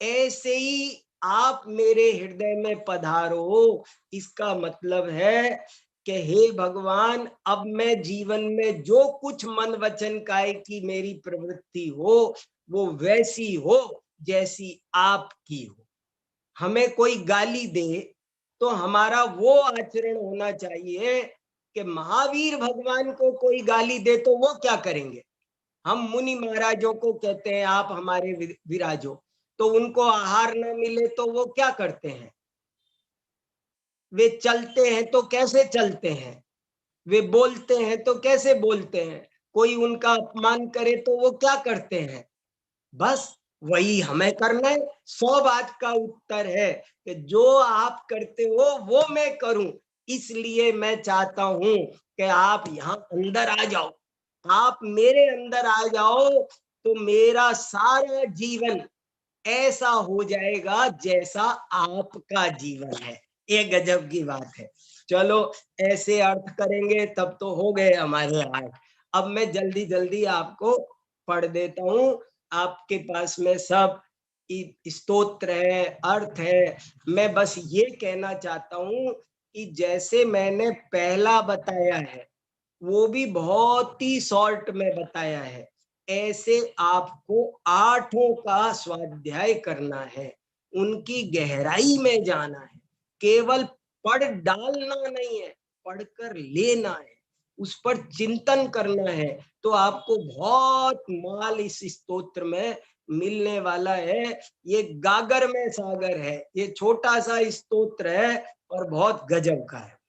ऐसे ही आप मेरे हृदय में पधारो, इसका मतलब है कि हे भगवान, अब मैं जीवन में जो कुछ मन वचन काय की मेरी प्रवृत्ति हो, वो वैसी हो जैसी आपकी हो। हमें कोई गाली दे तो हमारा वो आचरण होना चाहिए कि महावीर भगवान को कोई गाली दे तो वो क्या करेंगे? हम मुनि महाराजों को कहते हैं आप हमारे विराजो, तो उनको आहार न मिले तो वो क्या करते हैं? वे चलते हैं तो कैसे चलते हैं? वे बोलते हैं तो कैसे बोलते हैं? कोई उनका अपमान करे तो वो क्या करते हैं? बस वही हमें करना है। 100 बात का उत्तर है कि जो आप करते हो वो मैं करूं, इसलिए मैं चाहता हूं कि आप यहाँ अंदर आ जाओ, आप मेरे अंदर आ जाओ, तो मेरा सारा जीवन ऐसा हो जाएगा जैसा आपका जीवन है। ये गजब की बात है। चलो ऐसे अर्थ करेंगे तब तो हो गए हमारे 8। अब मैं जल्दी जल्दी आपको पढ़ देता हूँ। आपके पास में सब स्तोत्र है, अर्थ है। मैं बस ये कहना चाहता हूँ कि जैसे मैंने पहला बताया है वो भी बहुत ही शॉर्ट में बताया है, ऐसे आपको 8 का स्वाध्याय करना है, उनकी गहराई में जाना है। केवल पढ़ डालना नहीं है, पढ़कर लेना है, उस पर चिंतन करना है। तो आपको बहुत माल इस स्तोत्र में मिलने वाला है। ये गागर में सागर है, ये छोटा सा स्तोत्र है और बहुत गजब का है।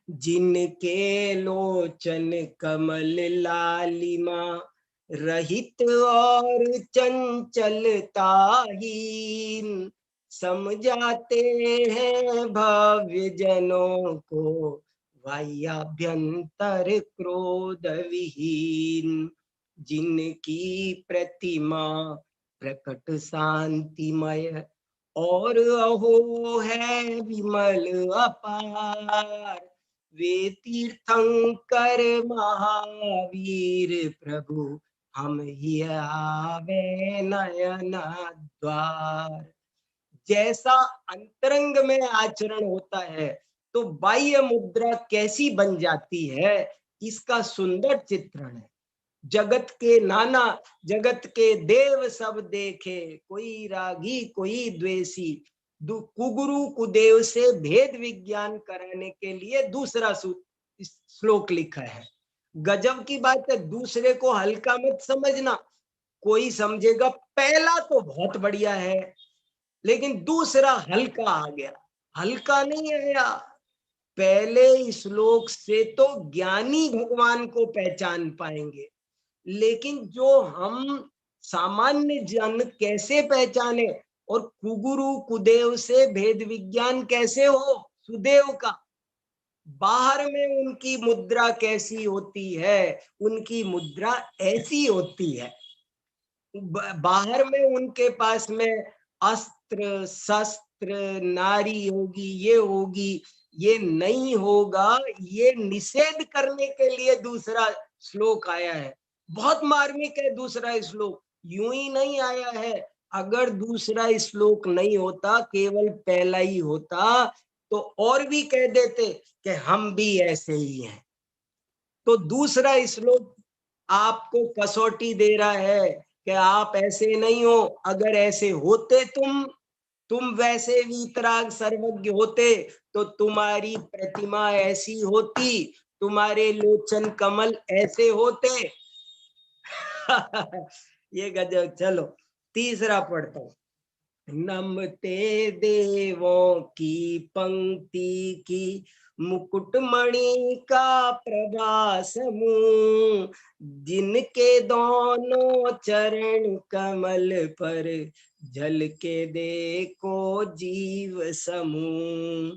जिनके लोचन कमल लालिमा रहित और चंचलताहीन, समझाते हैं भव्य जनों को बाह्याभ्यंतर क्रोध विहीन। जिनकी प्रतिमा प्रकट शांतिमय और अहो है विमल अपार, वे तीर्थंकर महावीर प्रभु हम ही आवे नयन द्वार। जैसा अंतरंग में आचरण होता है तो बाह्य मुद्रा कैसी बन जाती है, इसका सुंदर चित्रण है। जगत के नाना जगत के देव सब देखे, कोई रागी कोई द्वेषी, कुगुरु कुदेव से भेद विज्ञान कराने के लिए दूसरा श्लोक लिखा है। गजब की बात है, दूसरे को हल्का मत समझना। कोई समझेगा पहला तो बहुत बढ़िया है, लेकिन दूसरा हल्का आ गया। हल्का नहीं आया, पहले श्लोक से तो ज्ञानी भगवान को पहचान पाएंगे, लेकिन जो हम सामान्य जन कैसे पहचाने, और कुगुरु कुदेव से भेद विज्ञान कैसे हो सुदेव का। बाहर में उनकी मुद्रा कैसी होती है, उनकी मुद्रा ऐसी होती है। बाहर में उनके पास में अस्त्र शस्त्र नारी होगी, ये होगी, ये नहीं होगा। ये निषेध करने के लिए दूसरा श्लोक आया है। बहुत मार्मिक है दूसरा श्लोक, यूं ही नहीं आया है। अगर दूसरा श्लोक नहीं होता, केवल पहला ही होता, तो और भी कह देते कि हम भी ऐसे ही हैं। तो दूसरा श्लोक आपको कसौटी दे रहा है कि आप ऐसे नहीं हो। अगर ऐसे होते तुम वैसे वीतराग सर्वज्ञ होते तो तुम्हारी प्रतिमा ऐसी होती, तुम्हारे लोचन कमल ऐसे होते। ये गजब। चलो तीसरा पढ़ता हूं। नमते देवों की पंक्ति की, मुकुटमणि का प्रभा समूह, जिनके दोनों चरण कमल पर झलके देखो जीव समूह।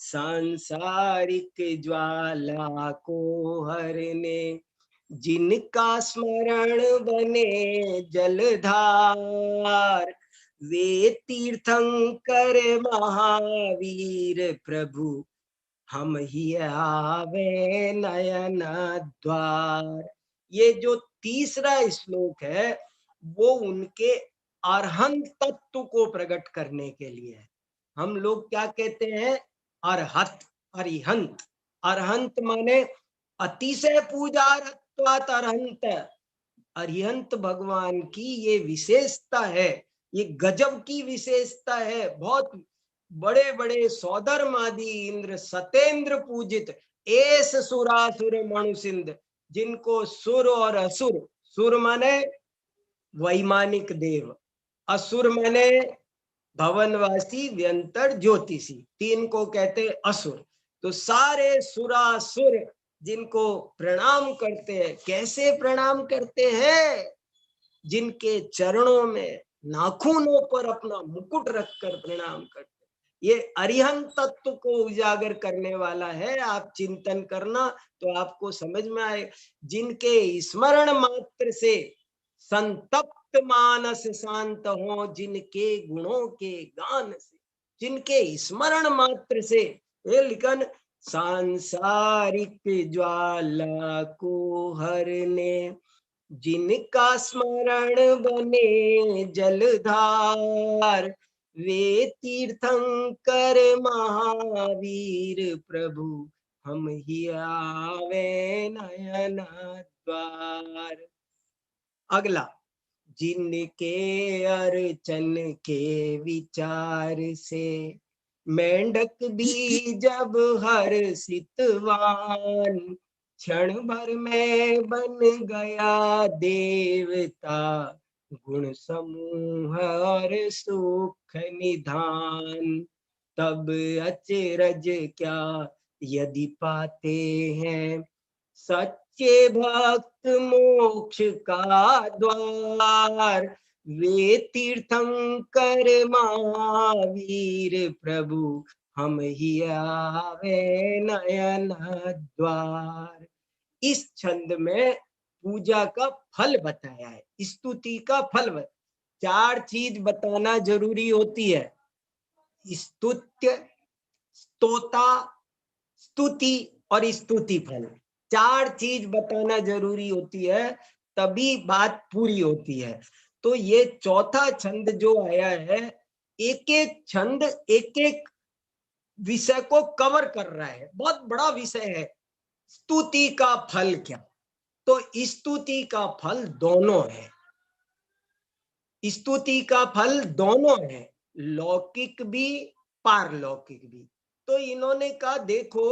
सांसारिक ज्वाला को हरने जिनका स्मरण बने जलधार, वे तीर्थंकर महावीर प्रभु हम ही आवे नयन द्वार। ये जो तीसरा श्लोक है वो उनके अरहंत तत्व को प्रकट करने के लिए है। हम लोग क्या कहते हैं, अरहत अरिहंत। अरहंत माने अतिशय पूजारत्वात् अरहंत। अरिहंत भगवान की ये विशेषता है, ये गजब की विशेषता है। बहुत बड़े बड़े सौधर्मादि इंद्र सतेंद्र पूजित, एस सुरासुर मणुसिंध, जिनको सुर और असुर, सुर माने वैमानिक देव, असुर माने भवनवासी व्यंतर ज्योतिषी, तीन को कहते असुर। तो सारे सुरासुर जिनको प्रणाम करते हैं, कैसे प्रणाम करते हैं, जिनके चरणों में नाखूनों पर अपना मुकुट रखकर प्रणाम करते। ये अरिहंत तत्व को उजागर करने वाला है। आप चिंतन करना तो आपको समझ में आए। जिनके स्मरण मात्र से संतप्त भक्त मानस शांत हो जिनके गुणों के गान से, जिनके स्मरण मात्र से। ये लिखन सांसारिक ज्वाला को हरने, जिनका स्मरण बने जलधार, वे तीर्थंकर महावीर प्रभु हम ही आवे नयन द्वार। अगला, जिनके अर्चन के विचार से, मेंढक भी जब हर्षितवान, क्षण भर में बन गया देवता, गुण समूह और सुख निधान। तब अचरज क्या यदि पाते हैं सच्चे भक्त मोक्ष का द्वार, वे तीर्थंकर महावीर प्रभु हम ही आवे नयन द्वार। इस छंद में पूजा का फल बताया है, स्तुति का फल। 4 चीज बताना जरूरी होती है, स्तुत्य, स्तोता, स्तुति और स्तुति फल। 4 चीज बताना जरूरी होती है, तभी बात पूरी होती है। तो ये चौथा छंद जो आया है, एक एक छंद एक एक विषय को कवर कर रहा है, बहुत बड़ा विषय है। स्तुति का फल क्या? तो स्तुति का फल दोनों है, स्तुति का फल दोनों है, लौकिक भी पारलौकिक भी। तो इन्होंने कहा देखो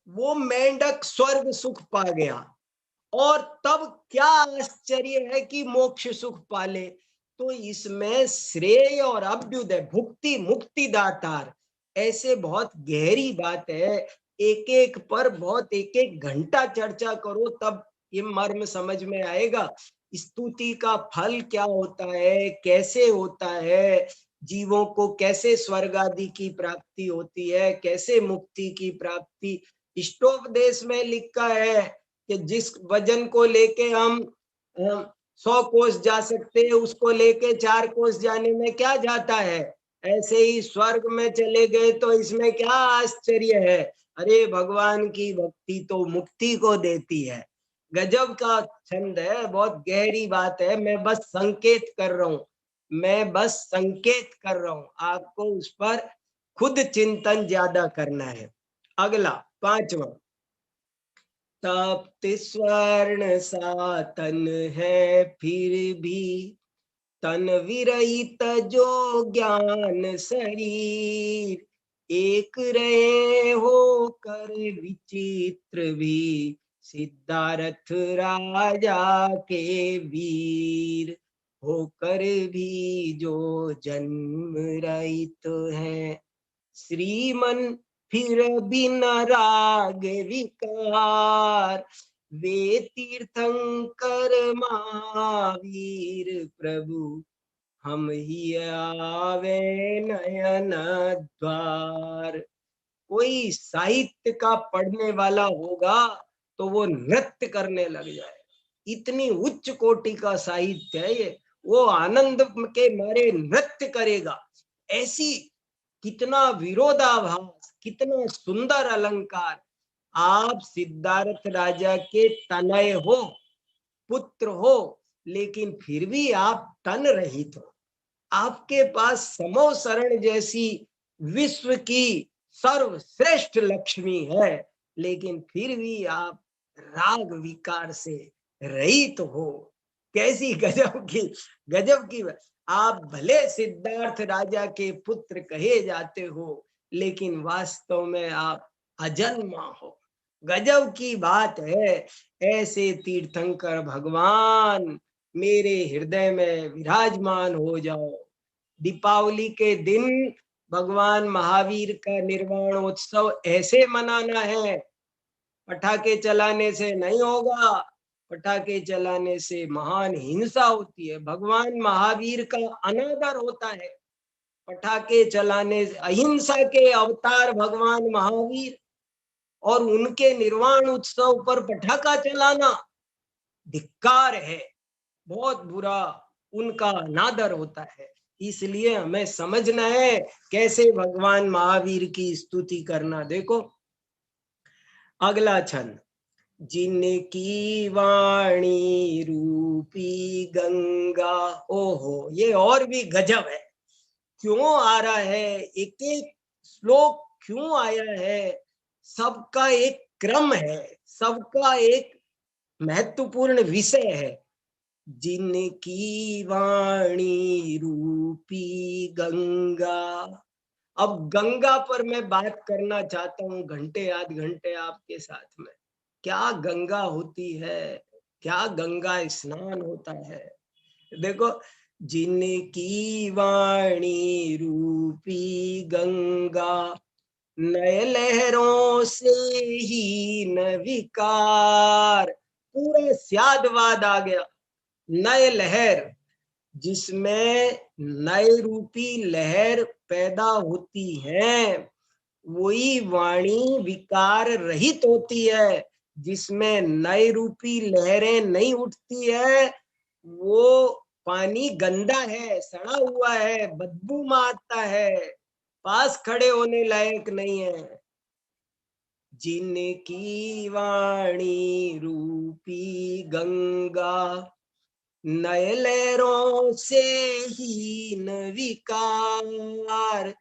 वो मेंढक स्वर्ग सुख पा गया और तब क्या आश्चर्य है कि मोक्ष सुख पाले। तो इसमें श्रेय और अभ्युदय, भुक्ति मुक्ति दातार, ऐसे बहुत गहरी बात है। एक एक पर बहुत एक एक घंटा चर्चा करो तब ये मर्म समझ में आएगा। स्तुति का फल क्या होता है, कैसे होता है, जीवों को कैसे स्वर्ग आदि की प्राप्ति होती है, कैसे मुक्ति की प्राप्ति। इष्टोपदेश में लिखा है कि जिस वजन को लेके हम 100 कोस जा सकते हैं, उसको लेके 4 कोस जाने में क्या जाता है। ऐसे ही स्वर्ग में चले गए तो इसमें क्या आश्चर्य है। अरे भगवान की भक्ति तो मुक्ति को देती है। गजब का छंद है, बहुत गहरी बात है। मैं बस संकेत कर रहा हूँ, मैं बस संकेत कर रहा हूँ, आपको उस पर खुद चिंतन ज्यादा करना है। अगला 5वां, तप्त स्वर्ण सा तन है फिर भी, तन विरहित जो ज्ञान शरीर, एक रहे हो कर विचित्र भी, सिद्धार्थ राजा के वीर, होकर भी जो जन्म रहित है, श्रीमन फिर बिना राग विकार, वे तीर्थंकर महावीर प्रभु हम ही आवे नयन द्वार। कोई साहित्य का पढ़ने वाला होगा तो वो नृत्य करने लग जाए, इतनी उच्च कोटि का साहित्य है ये। वो आनंद के मारे नृत्य करेगा। ऐसी कितना विरोधाभास, कितना सुंदर अलंकार। आप सिद्धार्थ राजा के तनय हो, पुत्र हो, लेकिन फिर भी आप तन रहित हो। आपके पास समो शरण जैसी विश्व की सर्वश्रेष्ठ लक्ष्मी है, लेकिन फिर भी आप राग विकार से रहित हो। कैसी गजब की आप भले सिद्धार्थ राजा के पुत्र कहे जाते हो, लेकिन वास्तव में आप अजन्मा हो। गजब की बात है। ऐसे तीर्थंकर भगवान मेरे हृदय में विराजमान हो जाओ। दीपावली के दिन भगवान महावीर का निर्वाणोत्सव ऐसे मनाना है, पटाखे चलाने से नहीं होगा। पटाखे चलाने से महान हिंसा होती है, भगवान महावीर का अनादर होता है। पटाखे चलाने से, अहिंसा के अवतार भगवान महावीर, और उनके निर्वाण उत्सव पर पटाखा चलाना धिक्कार है, बहुत बुरा। उनका अनादर होता है। इसलिए हमें समझना है कैसे भगवान महावीर की स्तुति करना। देखो अगला छंद, जिनकी वाणी रूपी गंगा। ओहो, ये और भी गजब है। क्यों आ रहा है, एक एक श्लोक क्यों आया है, सबका एक क्रम है, सबका एक महत्वपूर्ण विषय है। जिनकी वाणी रूपी गंगा। अब गंगा पर मैं बात करना चाहता हूँ घंटे आध घंटे आपके साथ में। क्या गंगा होती है, क्या गंगा स्नान होता है। देखो, जिनकी वाणी रूपी गंगा, नए लहरों से ही न विकार। पूरा स्यादवाद आ गया। नए लहर, जिसमें नए रूपी लहर पैदा होती है, वही वाणी विकार रहित होती है। जिसमें नए रूपी लहरें नहीं उठती है, वो पानी गंदा है, सड़ा हुआ है, बदबू मारता है, पास खड़े होने लायक नहीं है। जिनकी वाणी रूपी गंगा, नए लहरों से ही न विकार।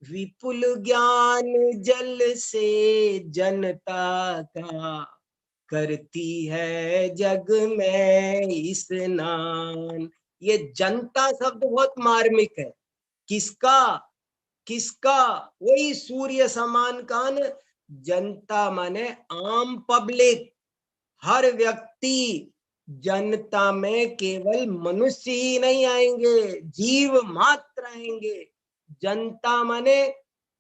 विपुल ज्ञान जल से जनता का, करती है जग में स्नान। ये जनता शब्द बहुत मार्मिक है। किसका किसका, वही सूर्य समान कान। जनता माने आम पब्लिक, हर व्यक्ति। जनता में केवल मनुष्य ही नहीं आएंगे, जीव मात्र आएंगे। जनता माने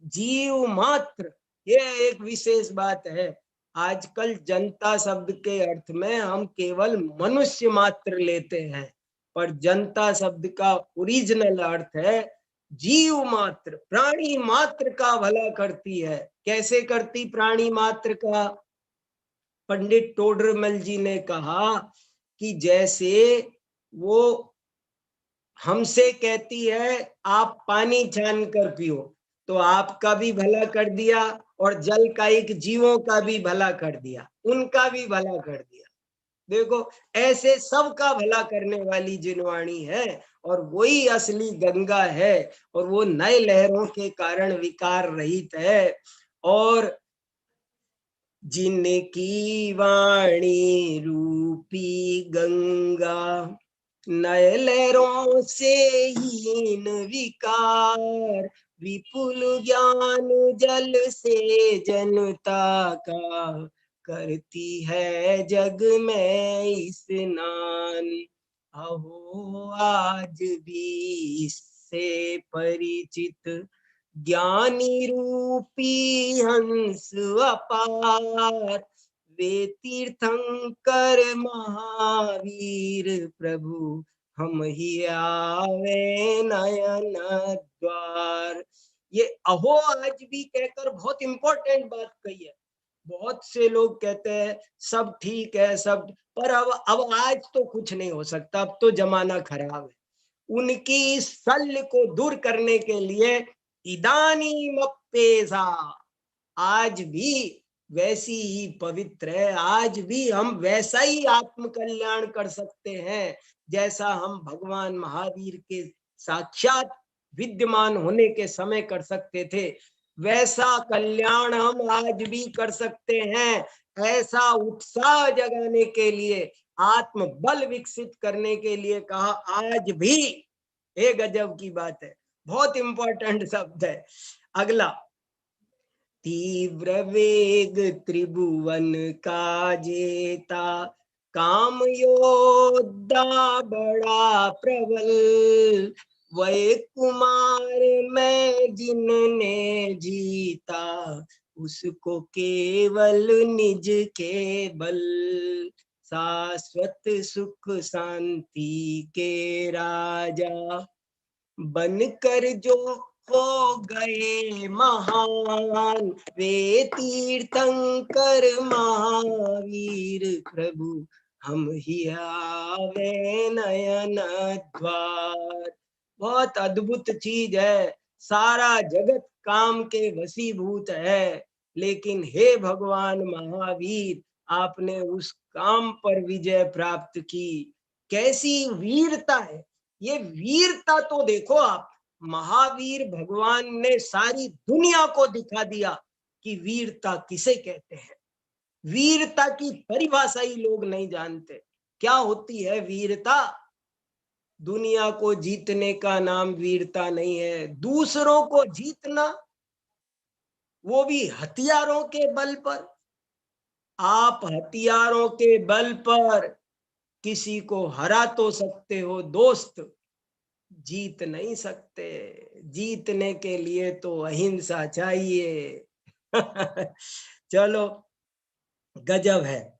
जीव मात्र, ये एक विशेष बात है। आजकल जनता शब्द के अर्थ में हम केवल मनुष्य मात्र लेते हैं, पर जनता शब्द का ओरिजिनल अर्थ है जीव मात्र, प्राणी मात्र का भला करती है। कैसे करती प्राणी मात्र का? पंडित टोडरमल जी ने कहा कि जैसे वो हमसे कहती है आप पानी छान कर पियो, तो आपका भी भला कर दिया और जल का एक जीवों का भी भला कर दिया, उनका भी भला कर दिया। देखो, ऐसे सबका भला करने वाली जिनवाणी है, और वही असली गंगा है, और वो नए लहरों के कारण विकार रहित है। और जिनकी वाणी रूपी गंगा, नए लहरों से हीन विकार। विपुल ज्ञान जल से जनता का, करती है जग में स्नान। अहो आज भी इससे परिचित, ज्ञानी रूपी हंस अपार। वे तीर्थंकर महावीर प्रभु, हम ही आवे नयन द्वार। ये अहो आज भी कहकर बहुत इंपॉर्टेंट बात कही है। बहुत से लोग कहते हैं सब ठीक है सब, पर अब आज तो कुछ नहीं हो सकता, अब तो जमाना खराब है। उनकी इस शल्य को दूर करने के लिए इदानीमप्येषा, आज भी वैसी ही पवित्र है। आज भी हम वैसा ही आत्म कल्याण कर सकते हैं जैसा हम भगवान महावीर के साक्षात विद्यमान होने के समय कर सकते थे। वैसा कल्याण हम आज भी कर सकते हैं। ऐसा उत्साह जगाने के लिए, आत्म बल विकसित करने के लिए कहा आज भी। एक गजब की बात है, बहुत इंपॉर्टेंट शब्द है। अगला, तीव्र वेग त्रिभुवन का जेता, काम योद्धा बड़ा प्रबल। वह कुमार में जिनने जीता, उसको केवल निज के बल। शाश्वत सुख शांति के राजा, बनकर जो हो गए महान। वे तीर्थंकर महावीर प्रभु, हम ही आवे नयन द्वार। बहुत अद्भुत चीज है, सारा जगत काम के वशीभूत है, लेकिन हे भगवान महावीर, आपने उस काम पर विजय प्राप्त की। कैसी वीरता है, ये वीरता तो देखो आप, महावीर भगवान ने सारी दुनिया को दिखा दिया कि वीरता किसे कहते हैं। वीरता की परिभाषा ही लोग नहीं जानते, क्या होती है वीरता। दुनिया को जीतने का नाम वीरता नहीं है, दूसरों को जीतना, वो भी हथियारों के बल पर। आप हथियारों के बल पर किसी को हरा तो सकते हो दोस्त, जीत नहीं सकते। जीतने के लिए तो अहिंसा चाहिए। चलो, गजब है।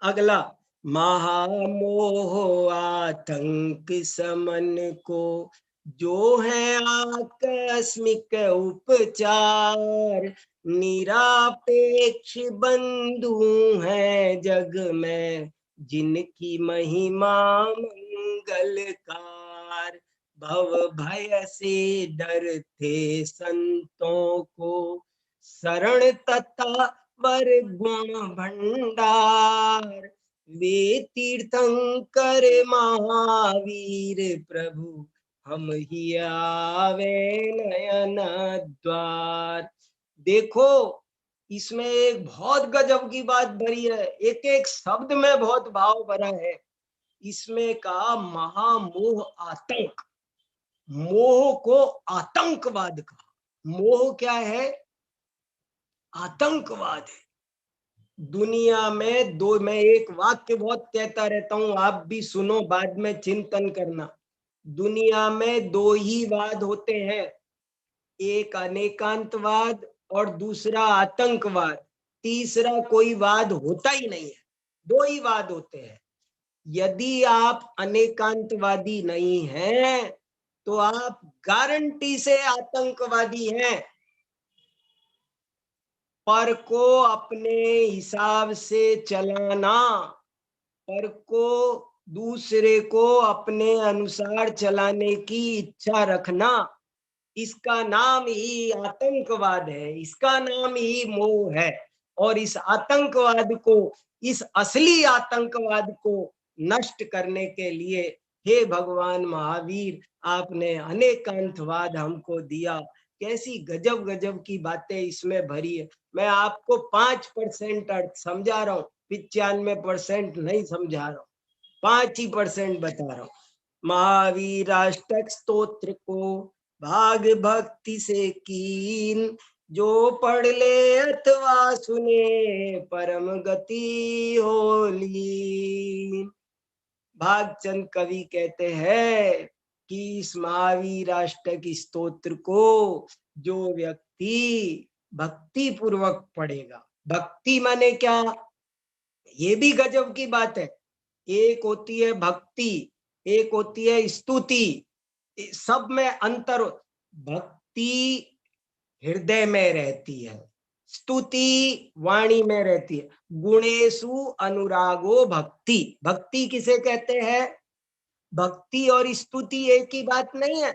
अगला, महामोह आतंक समन को जो है आकस्मिक उपचार, निरापेक्ष बंधु है जग में जिनकी महिमा मंगलकार। भव भय से डरते संतों को शरण तथा वर गुण भंडार, वे तीर्थंकर महावीर प्रभु हम ही आवे नयन द्वार। देखो, इसमें एक बहुत गजब की बात भरी है, एक एक शब्द में बहुत भाव भरा है। इसमें कहा महामोह आतंक, मोह को आतंकवाद कहा। मोह क्या है? आतंकवाद है। दुनिया में दो, मैं एक वाक्य बहुत कहता रहता हूं, आप भी सुनो, बाद में चिंतन करना। दुनिया में दो ही वाद होते हैं, एक अनेकांतवाद और दूसरा आतंकवाद। तीसरा कोई वाद होता ही नहीं है, दो ही वाद होते हैं। यदि आप अनेकांतवादी नहीं हैं तो आप गारंटी से आतंकवादी हैं। पर को अपने हिसाब से चलाना, पर को दूसरे को अपने अनुसार चलाने की इच्छा रखना, इसका नाम ही आतंकवाद है, इसका नाम ही मोह है। और इस आतंकवाद को, इस असली आतंकवाद को नष्ट करने के लिए हे भगवान महावीर, आपने अनेकांतवाद हमको दिया। कैसी गजब गजब की बातें इसमें भरी है। मैं आपको 5% अर्थ समझा रहा हूँ, 95% नहीं समझा रहा हूँ, 5% बता रहा हूँ। महावीर अष्टक स्तोत्र को भाग भक्ति से कीन, जो पढ़ ले अथवा सुने परम गति हो लीन। भागचंद कवि कहते हैं कि इस महावीर अष्टक स्तोत्र को जो व्यक्ति भक्ति पूर्वक पढ़ेगा, भक्ति माने क्या, ये भी गजब की बात है। एक होती है भक्ति, एक होती है स्तुति, सब में अंतर। भक्ति हृदय में रहती है, स्तुति वाणी में रहती है। गुणेशु अनुरागो भक्ति, भक्ति किसे कहते हैं? भक्ति और स्तुति एक ही बात नहीं है।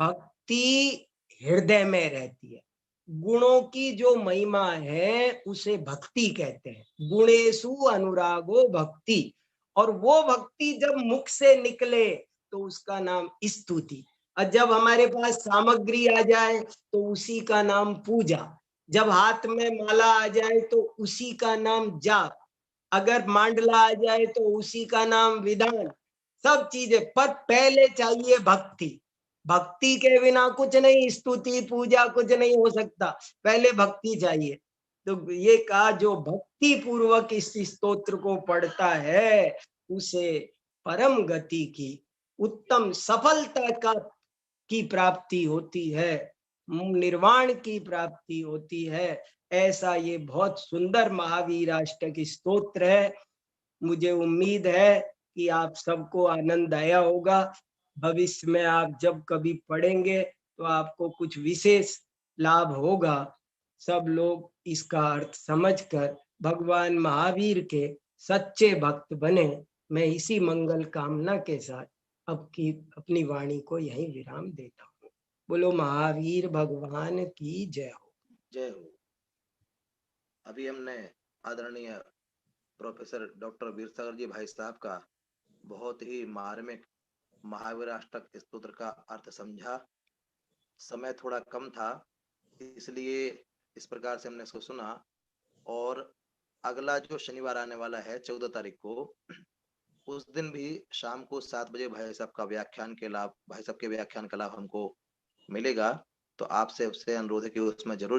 भक्ति हृदय में रहती है, गुणों की जो महिमा है उसे भक्ति कहते हैं। गुणेशु अनुरागो भक्ति, और वो भक्ति जब मुख से निकले तो उसका नाम स्तुति। और जब हमारे पास सामग्री आ जाए तो उसी का नाम पूजा। जब हाथ में माला आ जाए तो उसी का नाम जाप। अगर मांडला आ जाए तो उसी का नाम विधान। सब चीजें, पर पहले चाहिए भक्ति। भक्ति के बिना कुछ नहीं, स्तुति पूजा कुछ नहीं हो सकता, पहले भक्ति चाहिए। तो ये कहा, जो भक्ति पूर्वक इस स्तोत्र को पढ़ता है उसे परम गति की, उत्तम सफलता की प्राप्ति होती है, निर्वाण की प्राप्ति होती है। ऐसा ये बहुत सुंदर महावीर अष्टक स्तोत्र है। मुझे उम्मीद है कि आप सबको आनंद आया होगा। भविष्य में आप जब कभी पढ़ेंगे तो आपको कुछ विशेष लाभ होगा। सब लोग इसका अर्थ समझकर भगवान महावीर के सच्चे भक्त बने। मैं इसी मंगल कामना के साथ अब की अपनी वाणी को यहीं विराम देता हूँ। बोलो महावीर भगवान की जय हो। जय हो। अभी हमने आदरणीय प्रोफेसर डॉक्टर वीरसागर जी भाई साहब का बहुत ही मार्मिक महावीराष्टक स्तोत्र का अर्थ समझा। समय थोड़ा कम था, इसलिए इस प्रकार से हमने इसको सुना। और अगला जो शनिवार आने वाला है 14 तारीख को, उस दिन भी शाम को 7 बजे भाई साहब के व्याख्यान का लाभ हमको मिलेगा। तो आपसे उससे अनुरोध है कि उसमें जरूर